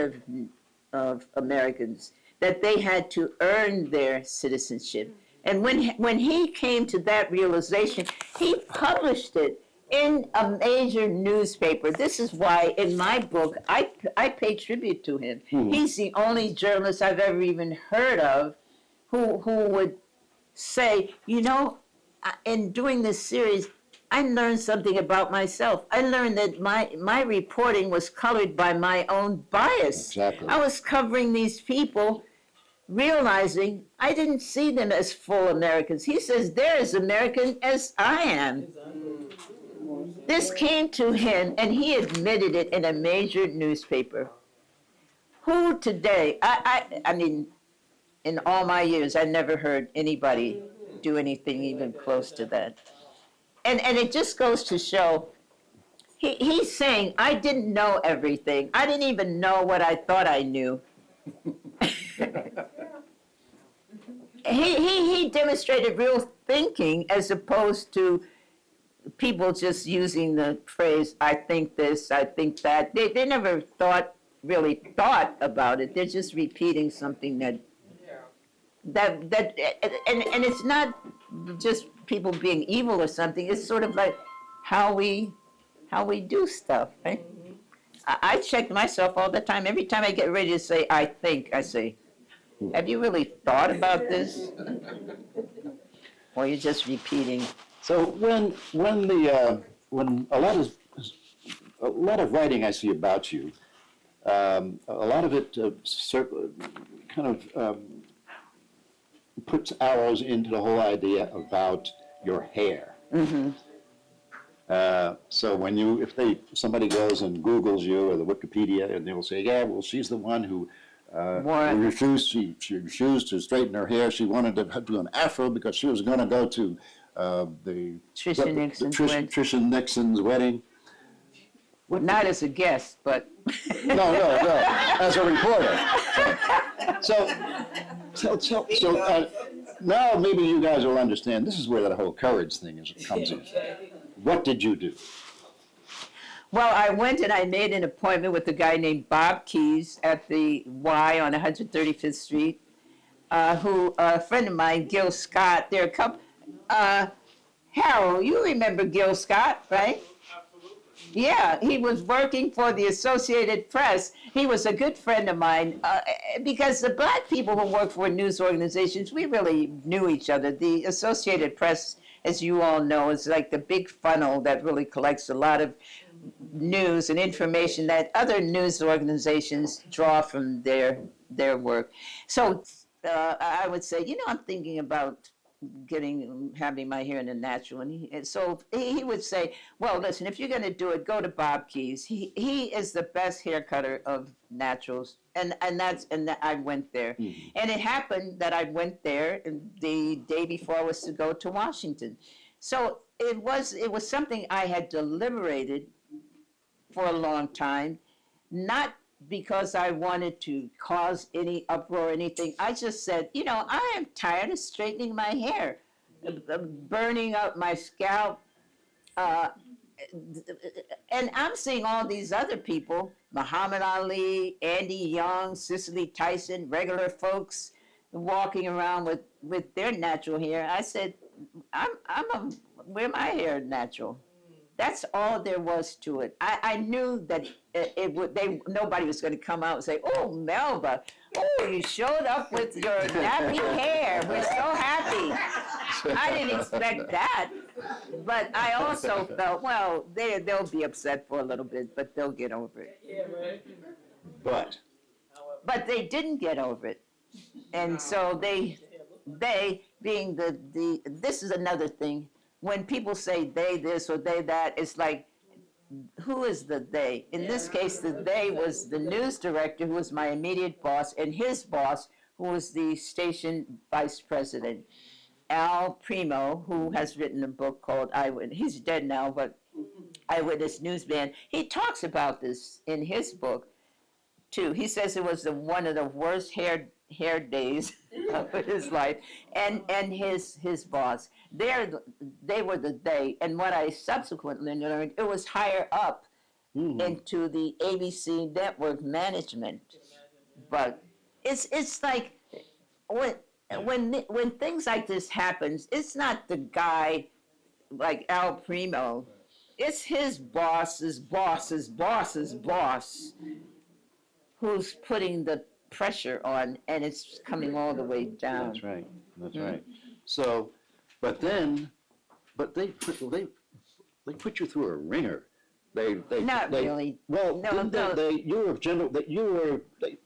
of Americans, that they had to earn their citizenship. And when he came to that realization, he published it in a major newspaper. This is why in my book, I pay tribute to him. He's the only journalist I've ever even heard of who would say, in doing this series, I learned something about myself. I learned that my reporting was colored by my own bias. Exactly. I was covering these people, realizing I didn't see them as full Americans. He says they're as American as I am. This came to him, and he admitted it in a major newspaper. Who today, I mean, in all my years, I never heard anybody do anything even close to that. And it just goes to show, he's saying, I didn't know everything. I didn't even know what I thought I knew. He demonstrated real thinking as opposed to people just using the phrase, I think this, I think that. They never really thought about it. They're just repeating something that and it's not just people being evil or something. It's sort of like how we do stuff, right? I check myself all the time. Every time I get ready to say, I think, I say, have you really thought about this? Or you're just repeating. So when a lot of writing I see about you, a lot of it kind of puts arrows into the whole idea about your hair. Mm-hmm. So if somebody goes and Googles you or the Wikipedia, and they will say, yeah, well, she's the one who she refused to straighten her hair. She wanted to do an afro because she was going to go to Tricia Nixon's wedding. Not as a guest, but No, as a reporter. So now maybe you guys will understand. This is where that whole courage thing comes in. What did you do? well, I went and I made an appointment with a guy named Bob Keyes at the Y on 135th Street, who a friend of mine, Gil Scott. There are a couple. Harold, you remember Gil Scott, right? Yeah, he was working for the Associated Press. He was a good friend of mine because the black people who work for news organizations, we really knew each other. The Associated Press, as you all know, is like the big funnel that really collects a lot of news and information that other news organizations draw from their work. So I would say, I'm thinking about having my hair in a natural, and so he would say, well, listen, if you're going to do it, go to Bob Keyes. He is the best hair cutter of naturals, and I went there. Mm-hmm. And it happened that I went there the day before I was to go to Washington. So it was something I had deliberated for a long time, not because I wanted to cause any uproar or anything. I just said, I am tired of straightening my hair, burning up my scalp. And I'm seeing all these other people, Muhammad Ali, Andy Young, Cicely Tyson, regular folks walking around with their natural hair. I said, wear my hair natural. That's all there was to it. I knew that nobody was going to come out and say, "Oh, Melba, you showed up with your nappy hair. We're so happy." I didn't expect that, but I also felt, well, they'll be upset for a little bit, but they'll get over it. Yeah, right. But they didn't get over it, and so they being this is another thing. When people say they this or they that, it's like, who is the they? In this case, the they was the news director, who was my immediate boss, and his boss, who was the station vice president, Al Primo, who has written a book called Eyewitness. He's dead now, but Eyewitness Newsman. He talks about this in his book, too. He says it was one of the worst hair days of his life, and his boss. They were the they, and what I subsequently learned, it was higher up into the ABC network management. But it's like when things like this happens, it's not the guy like Al Primo. It's his boss's boss's boss's boss who's putting the pressure on, and it's coming all the way down. That's right. That's right. So, but they put you through a ringer Not really. Well, No, didn't no.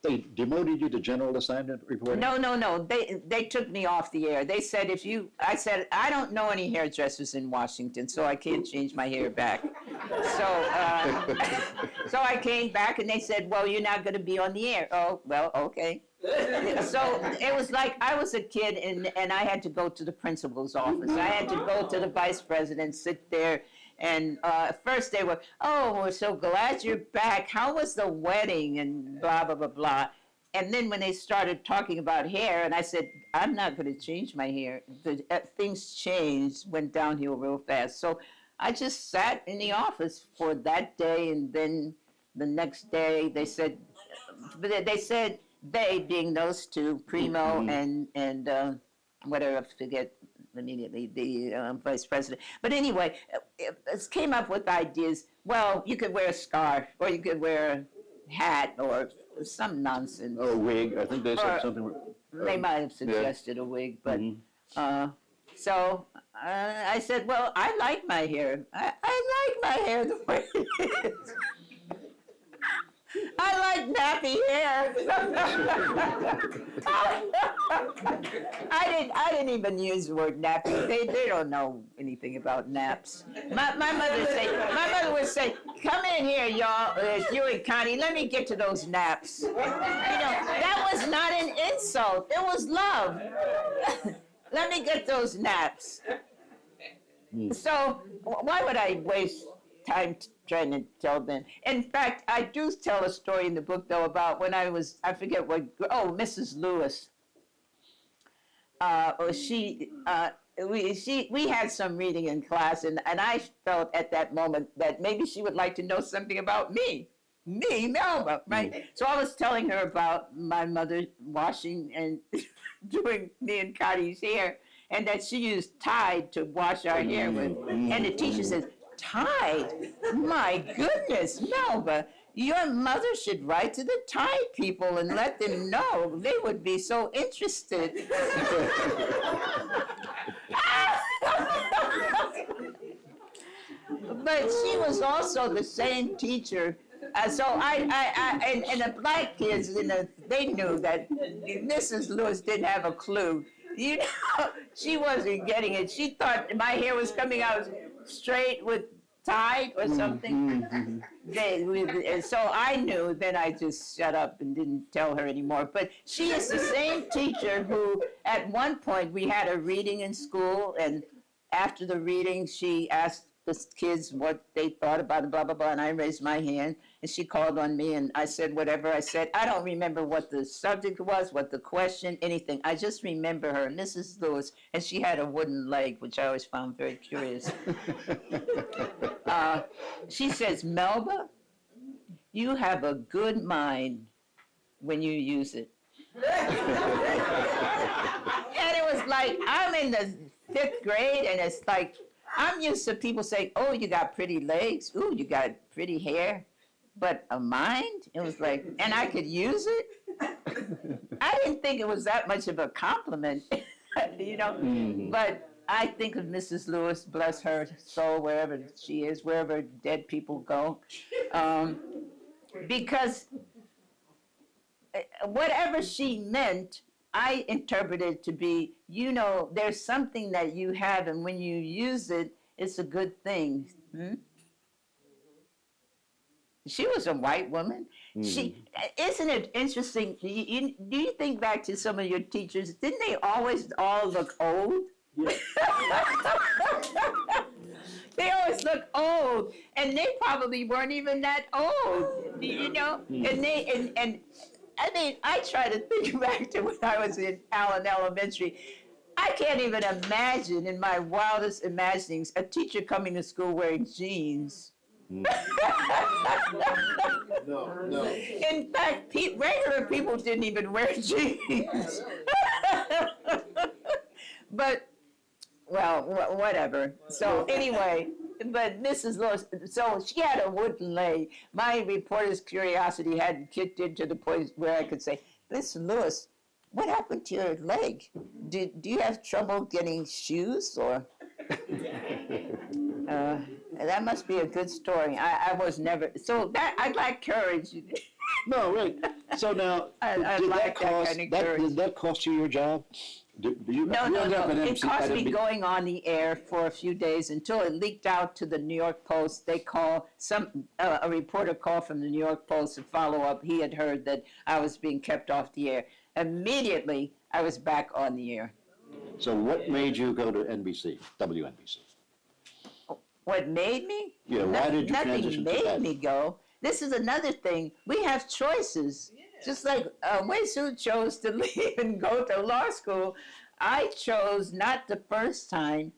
they demoted you to general assignment reporting? No. They took me off the air. They said I said I don't know any hairdressers in Washington, so I can't change my hair back. So so I came back and they said, well, you're not going to be on the air. Oh, well, okay. So it was like I was a kid and I had to go to the principal's office. I had to go to the vice president, sit there. And first they were, oh, we're so glad you're back. How was the wedding? And blah, blah, blah, blah. And then when they started talking about hair, and I said, I'm not going to change my hair. Things changed, went downhill real fast. So I just sat in the office for that day. And then the next day they said, they being those two, Primo and whatever, I forget immediately, the vice president. But anyway, it came up with ideas. Well, you could wear a scarf, or you could wear a hat, or some nonsense. Oh, wig. I think they said Or- something. They might have suggested a wig, but so I said, well, I like my hair. I like my hair the way it is. I like nappy hair. I didn't even use the word nappy. They don't know anything about naps. My mother would say, come in here, y'all, you and Connie, let me get to those naps. You know, that was not an insult. It was love. Let me get those naps. So why would I waste time trying to tell them? In fact, I do tell a story in the book, though, about when I forget what, Mrs. Lewis. We had some reading in class, and I felt at that moment that maybe she would like to know something about me, Melba, right? So I was telling her about my mother washing and doing me and Connie's hair, and that she used Tide to wash our hair with. And the teacher says, Tide? My goodness, Melba, your mother should write to the Tide people and let them know. They would be so interested. But she was also the same teacher. So and the black kids, they knew that Mrs. Lewis didn't have a clue. You know, she wasn't getting it. She thought my hair was coming out straight with Tide or something. So I knew, then I just shut up and didn't tell her anymore. But she is the same teacher who, at one point, we had a reading in school, and after the reading, she asked the kids what they thought about it, blah, blah, blah, and I raised my hand, and she called on me, and I said whatever I said. I don't remember what the subject was, what the question, anything. I just remember her, Mrs. Lewis, and she had a wooden leg, which I always found very curious. She says, Melba, you have a good mind when you use it. And it was like, I'm in the 5th grade, and it's like, I'm used to people saying, oh, you got pretty legs. Ooh, you got pretty hair. But a mind? It was like, and I could use it? I didn't think it was that much of a compliment, you know? But I think of Mrs. Lewis, bless her soul, wherever she is, wherever dead people go. Because whatever she meant, I interpreted it to be, you know, there's something that you have, and when you use it, it's a good thing. She was a white woman. Isn't it interesting? Do you think back to some of your teachers? Didn't they always all look old? Yeah. They always look old, and they probably weren't even that old, you know. And I mean, I try to think back to when I was in Allen Elementary. I can't even imagine, in my wildest imaginings, a teacher coming to school wearing jeans. No. In fact, regular people didn't even wear jeans. But, well, whatever. So anyway, but Mrs. Lewis, so she had a wooden leg. My reporter's curiosity hadn't kicked in to the point where I could say, Mrs. Lewis, what happened to your leg? Do you have trouble getting shoes, or? that must be a good story. I was never, so that, I like courage. No, right. So now, I did like that that cost, kind of courage. did that cost you your job? Do you, No, you no, ended up no. at It MC cost at me NB going on the air for a few days until it leaked out to the New York Post. They call a reporter called from the New York Post to follow up. He had heard that I was being kept off the air. Immediately, I was back on the air. So what made you go to NBC, WNBC? What made me? Yeah, why did you Nothing transition to made that? me go. This is another thing. We have choices. Just like Wei-Su chose to leave and go to law school, I chose not the first time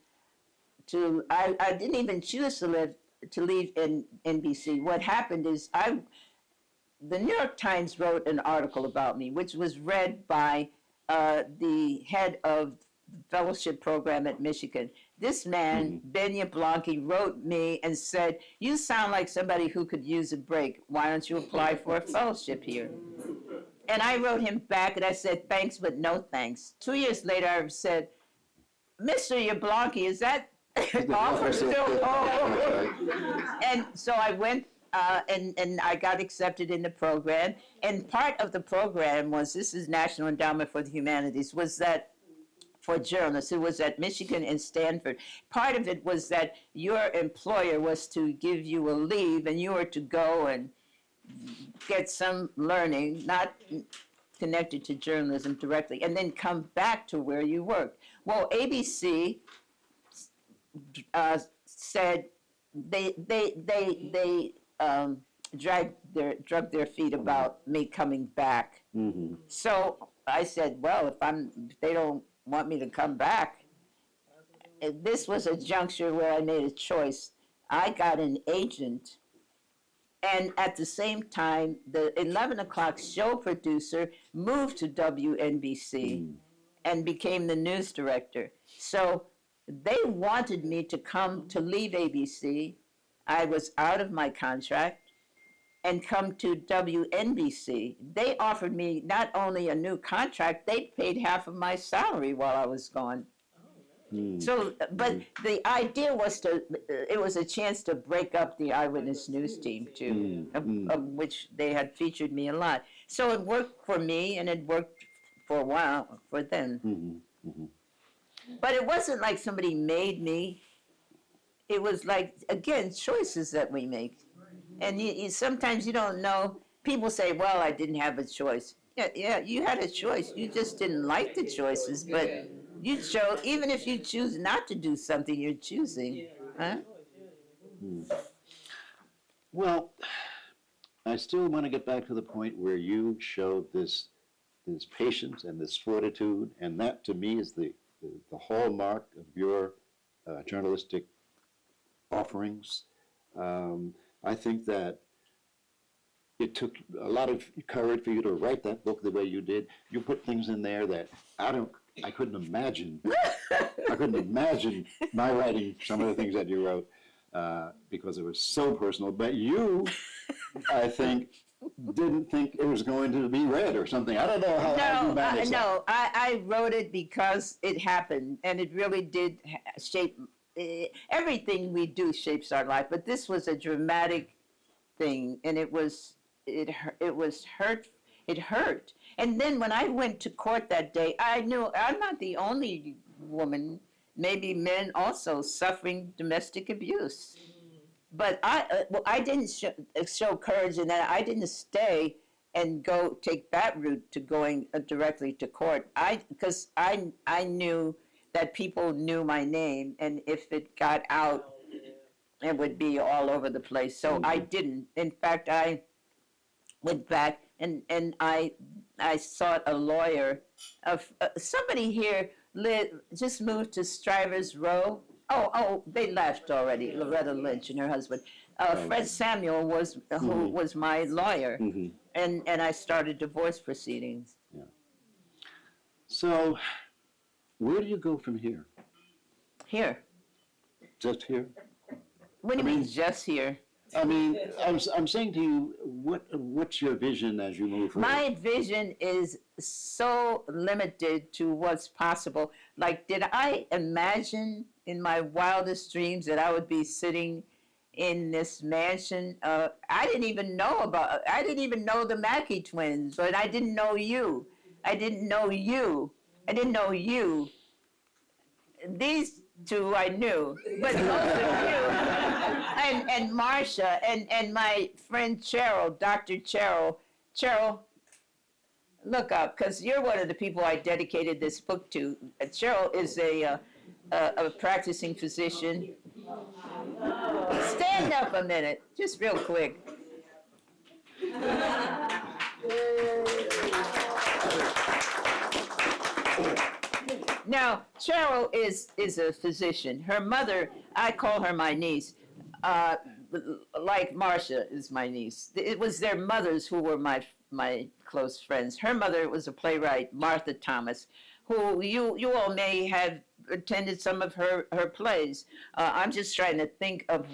to. I didn't even choose to leave in NBC. What happened is the New York Times wrote an article about me, which was read by the head of the fellowship program at Michigan. This man, Benya Blanky, wrote me and said, "You sound like somebody who could use a break. Why don't you apply for a fellowship here?" And I wrote him back and I said, "Thanks, but no thanks." 2 years later, I said, "Mr. Yablonki, is that offer still open?" And so I went and I got accepted in the program. And part of the program was, this is National Endowment for the Humanities, was that for journalists, it was at Michigan and Stanford. Part of it was that your employer was to give you a leave and you were to go and get some learning, not connected to journalism directly, and then come back to where you worked. Well, ABC said they drug their feet about me coming back. So I said, well, if they don't want me to come back, this was a juncture where I made a choice. I got an agent, and at the same time, the 11 o'clock show producer moved to WNBC and became the news director. So they wanted me to come to leave ABC. I was out of my contract and come to WNBC. They offered me not only a new contract, they paid half of my salary while I was gone. So, but the idea was it was a chance to break up the Eyewitness News team too, of which they had featured me a lot. So it worked for me and it worked for a while for them. But it wasn't like somebody made me. It was like, again, choices that we make. And sometimes you don't know. People say, well, I didn't have a choice. Yeah, you had a choice. You just didn't like the choices, but you chose, even if you choose not to do something, you're choosing. Huh? Well, I still want to get back to the point where you showed this patience and this fortitude, and that to me is the hallmark of your journalistic offerings. I think that it took a lot of courage for you to write that book the way you did. You put things in there that I couldn't imagine. I couldn't imagine my writing some of the things that you wrote because it was so personal. But you, I think, didn't think it was going to be read or something. I don't know how you managed that. No, I wrote it because it happened, and it really did shape. Everything we do shapes our life, but this was a dramatic thing, and it was hurt. It hurt. And then when I went to court that day, I knew I'm not the only woman. Maybe men also suffering domestic abuse. But I didn't show courage in that. I didn't stay and go take that route to going directly to court. Because I knew that people knew my name, and if it got out, it would be all over the place. So I didn't. In fact, I went back and I sought a lawyer. Somebody here just moved to Strivers Row. Oh, they left already. Loretta Lynch and her husband. Fred Samuel was who was my lawyer, and I started divorce proceedings. Yeah. So, where do you go from here? Here. Just here? What do you mean, just here? I mean, I'm saying to you, what's your vision as you move forward? My vision is so limited to what's possible. Like, did I imagine in my wildest dreams that I would be sitting in this mansion. I didn't even know the Mackey twins, but I didn't know you. I didn't know you. I didn't know you. These two I knew, but most of you, and Marcia, and my friend Cheryl, Dr. Cheryl, look up, because you're one of the people I dedicated this book to. Cheryl is a practicing physician. Stand up a minute, just real quick. Now, Cheryl is a physician. Her mother, I call her my niece, like Marcia is my niece. It was their mothers who were my close friends. Her mother was a playwright, Martha Thomas, who you all may have attended some of her plays. I'm just trying to think of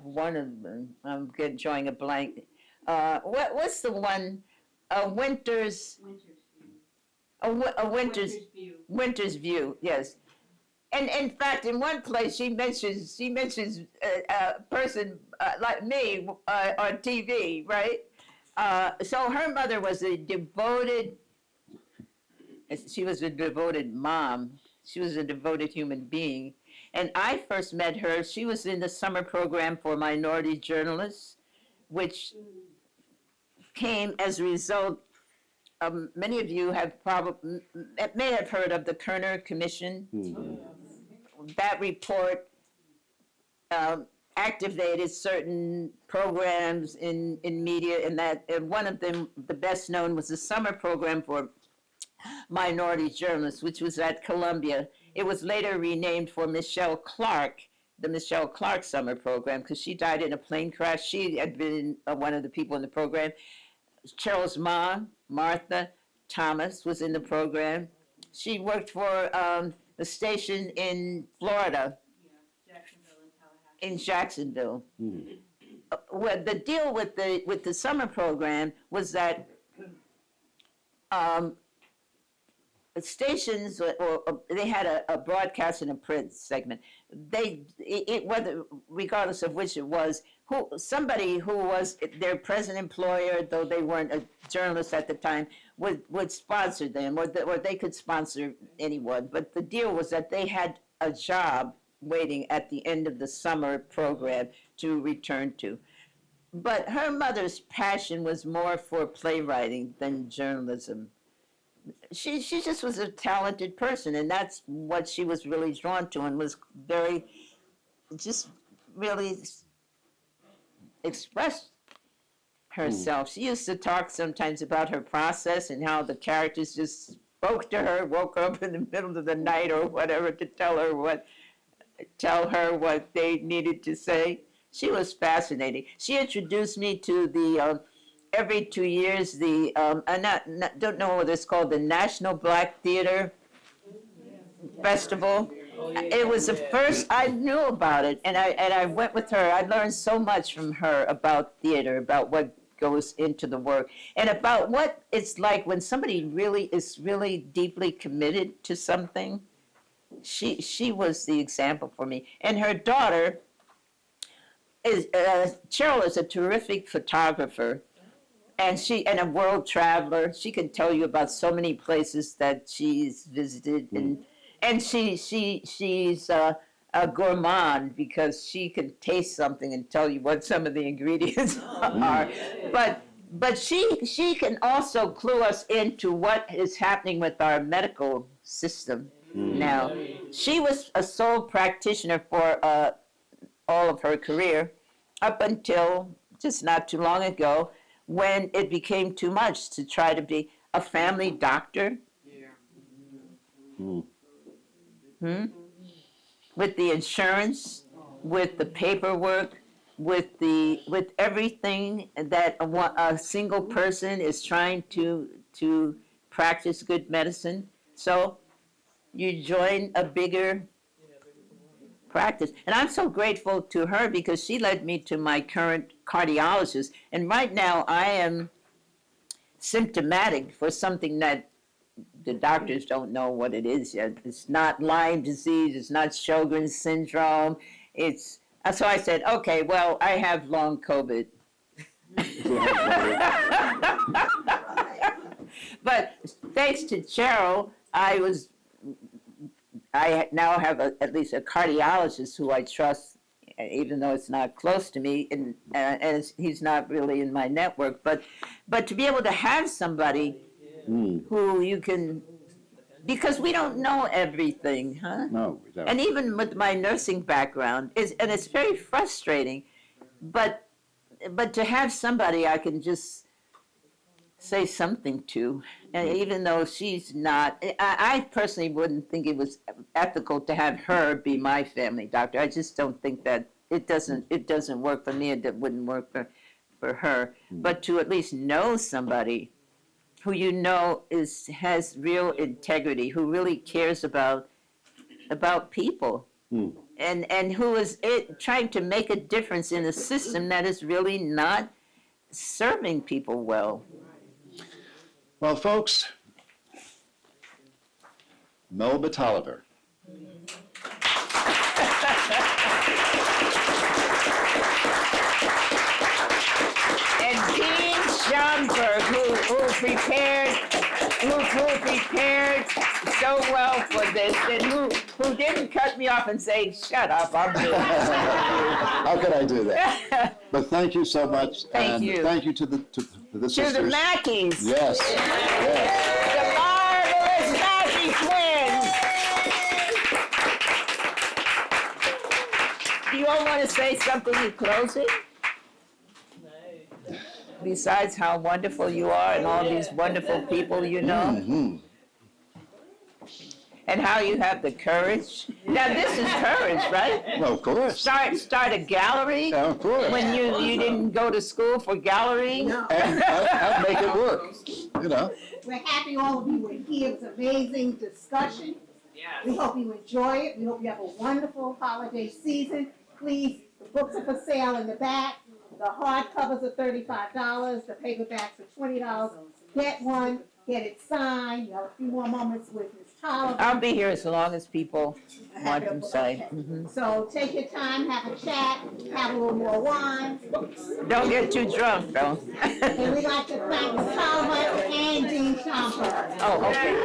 one of them. I'm drawing a blank. What's the one? Winter's Winter's View. Yes. And in fact, in one place, she mentions a person like me on TV, right? So her mother was a devoted. She was a devoted mom. She was a devoted human being. And I first met her. She was in the summer program for minority journalists, which came as a result. Many of you may have heard of the Kerner Commission. That report activated certain programs in media, and one of them, the best known, was the summer program for minority journalists, which was at Columbia. It was later renamed for Michelle Clark, the Michelle Clark summer program, because she died in a plane crash. She had been one of the people in the program. Cheryl's mom, Martha Thomas, was in the program. She worked for the station in Florida, in Jacksonville. Well, the deal with the summer program was that stations, or they had a broadcast and a print segment. Whether regardless of which it was, somebody who was their present employer, though they weren't a journalist at the time, would sponsor them, or they could sponsor anyone. But the deal was that they had a job waiting at the end of the summer program to return to. But her mother's passion was more for playwriting than journalism. She just was a talented person, and that's what she was really drawn to, and was really expressed herself. She used to talk sometimes about her process and how the characters just spoke to her, woke her up in the middle of the night or whatever to tell her what they needed to say. She was fascinating. She introduced me to the every 2 years, I don't know what it's called, the National Black Theater Festival. It was the first I knew about it, and I went with her. I learned so much from her about theater, about what goes into the work, and about what it's like when somebody is really deeply committed to something. She was the example for me, and her daughter Cheryl is a terrific photographer. And a world traveler. She can tell you about so many places that she's visited, and she's a gourmand, because she can taste something and tell you what some of the ingredients are. But she can also clue us into what is happening with our medical system now. She was a sole practitioner for all of her career up until just not too long ago, when it became too much to try to be a family doctor. With the insurance, with the paperwork, with everything that a single person is trying to practice good medicine. So you join a bigger practice. And I'm so grateful to her, because she led me to my current cardiologist. And right now I am symptomatic for something that the doctors don't know what it is yet. It's not Lyme disease, it's not Sjogren's syndrome, it's So I said, okay, well, I have long COVID. But thanks to Cheryl, I now have at least a cardiologist who I trust, even though it's not close to me, and he's not really in my network. But to be able to have somebody who you can, because we don't know everything, huh? No, we don't. And even with my nursing background, it's very frustrating. But to have somebody I can just say something to, and even though she's not, I personally wouldn't think it was ethical to have her be my family doctor. I just don't think that it doesn't work for me. It wouldn't work for her. But to at least know somebody who you know has real integrity, who really cares about people, and who is trying to make a difference in a system that is really not serving people well. Well, folks, Melba Tolliver. And Dean Schomburg, who prepared so well for this, and who didn't cut me off and say, "Shut up, I'm doing it." How could I do that? But thank you so much. Thank you. Thank you to the sisters. To the Mackeys. Yes. Yes. The marvelous Mackey twins. Do you all want to say something in closing? Besides how wonderful you are and all these wonderful people you know? Mm-hmm. And how you have the courage. Now this is courage, right? Well, of course. Start a gallery Yeah, of course. when you didn't go to school for gallery. And make it work, you know. We're happy all of you were here. It was an amazing discussion. We hope you enjoy it. We hope you have a wonderful holiday season. Please, the books are for sale in the back. The hardcovers are $35. The paperbacks are $20. Get one, get it signed. You have a few more moments with Ms. Tolliver. I'll be here as long as people want them signed. Okay. So take your time, have a chat, have a little more wine. Don't get too drunk, though. And we'd like to thank Ms. Tolliver and Dean Schomburg. Oh, okay.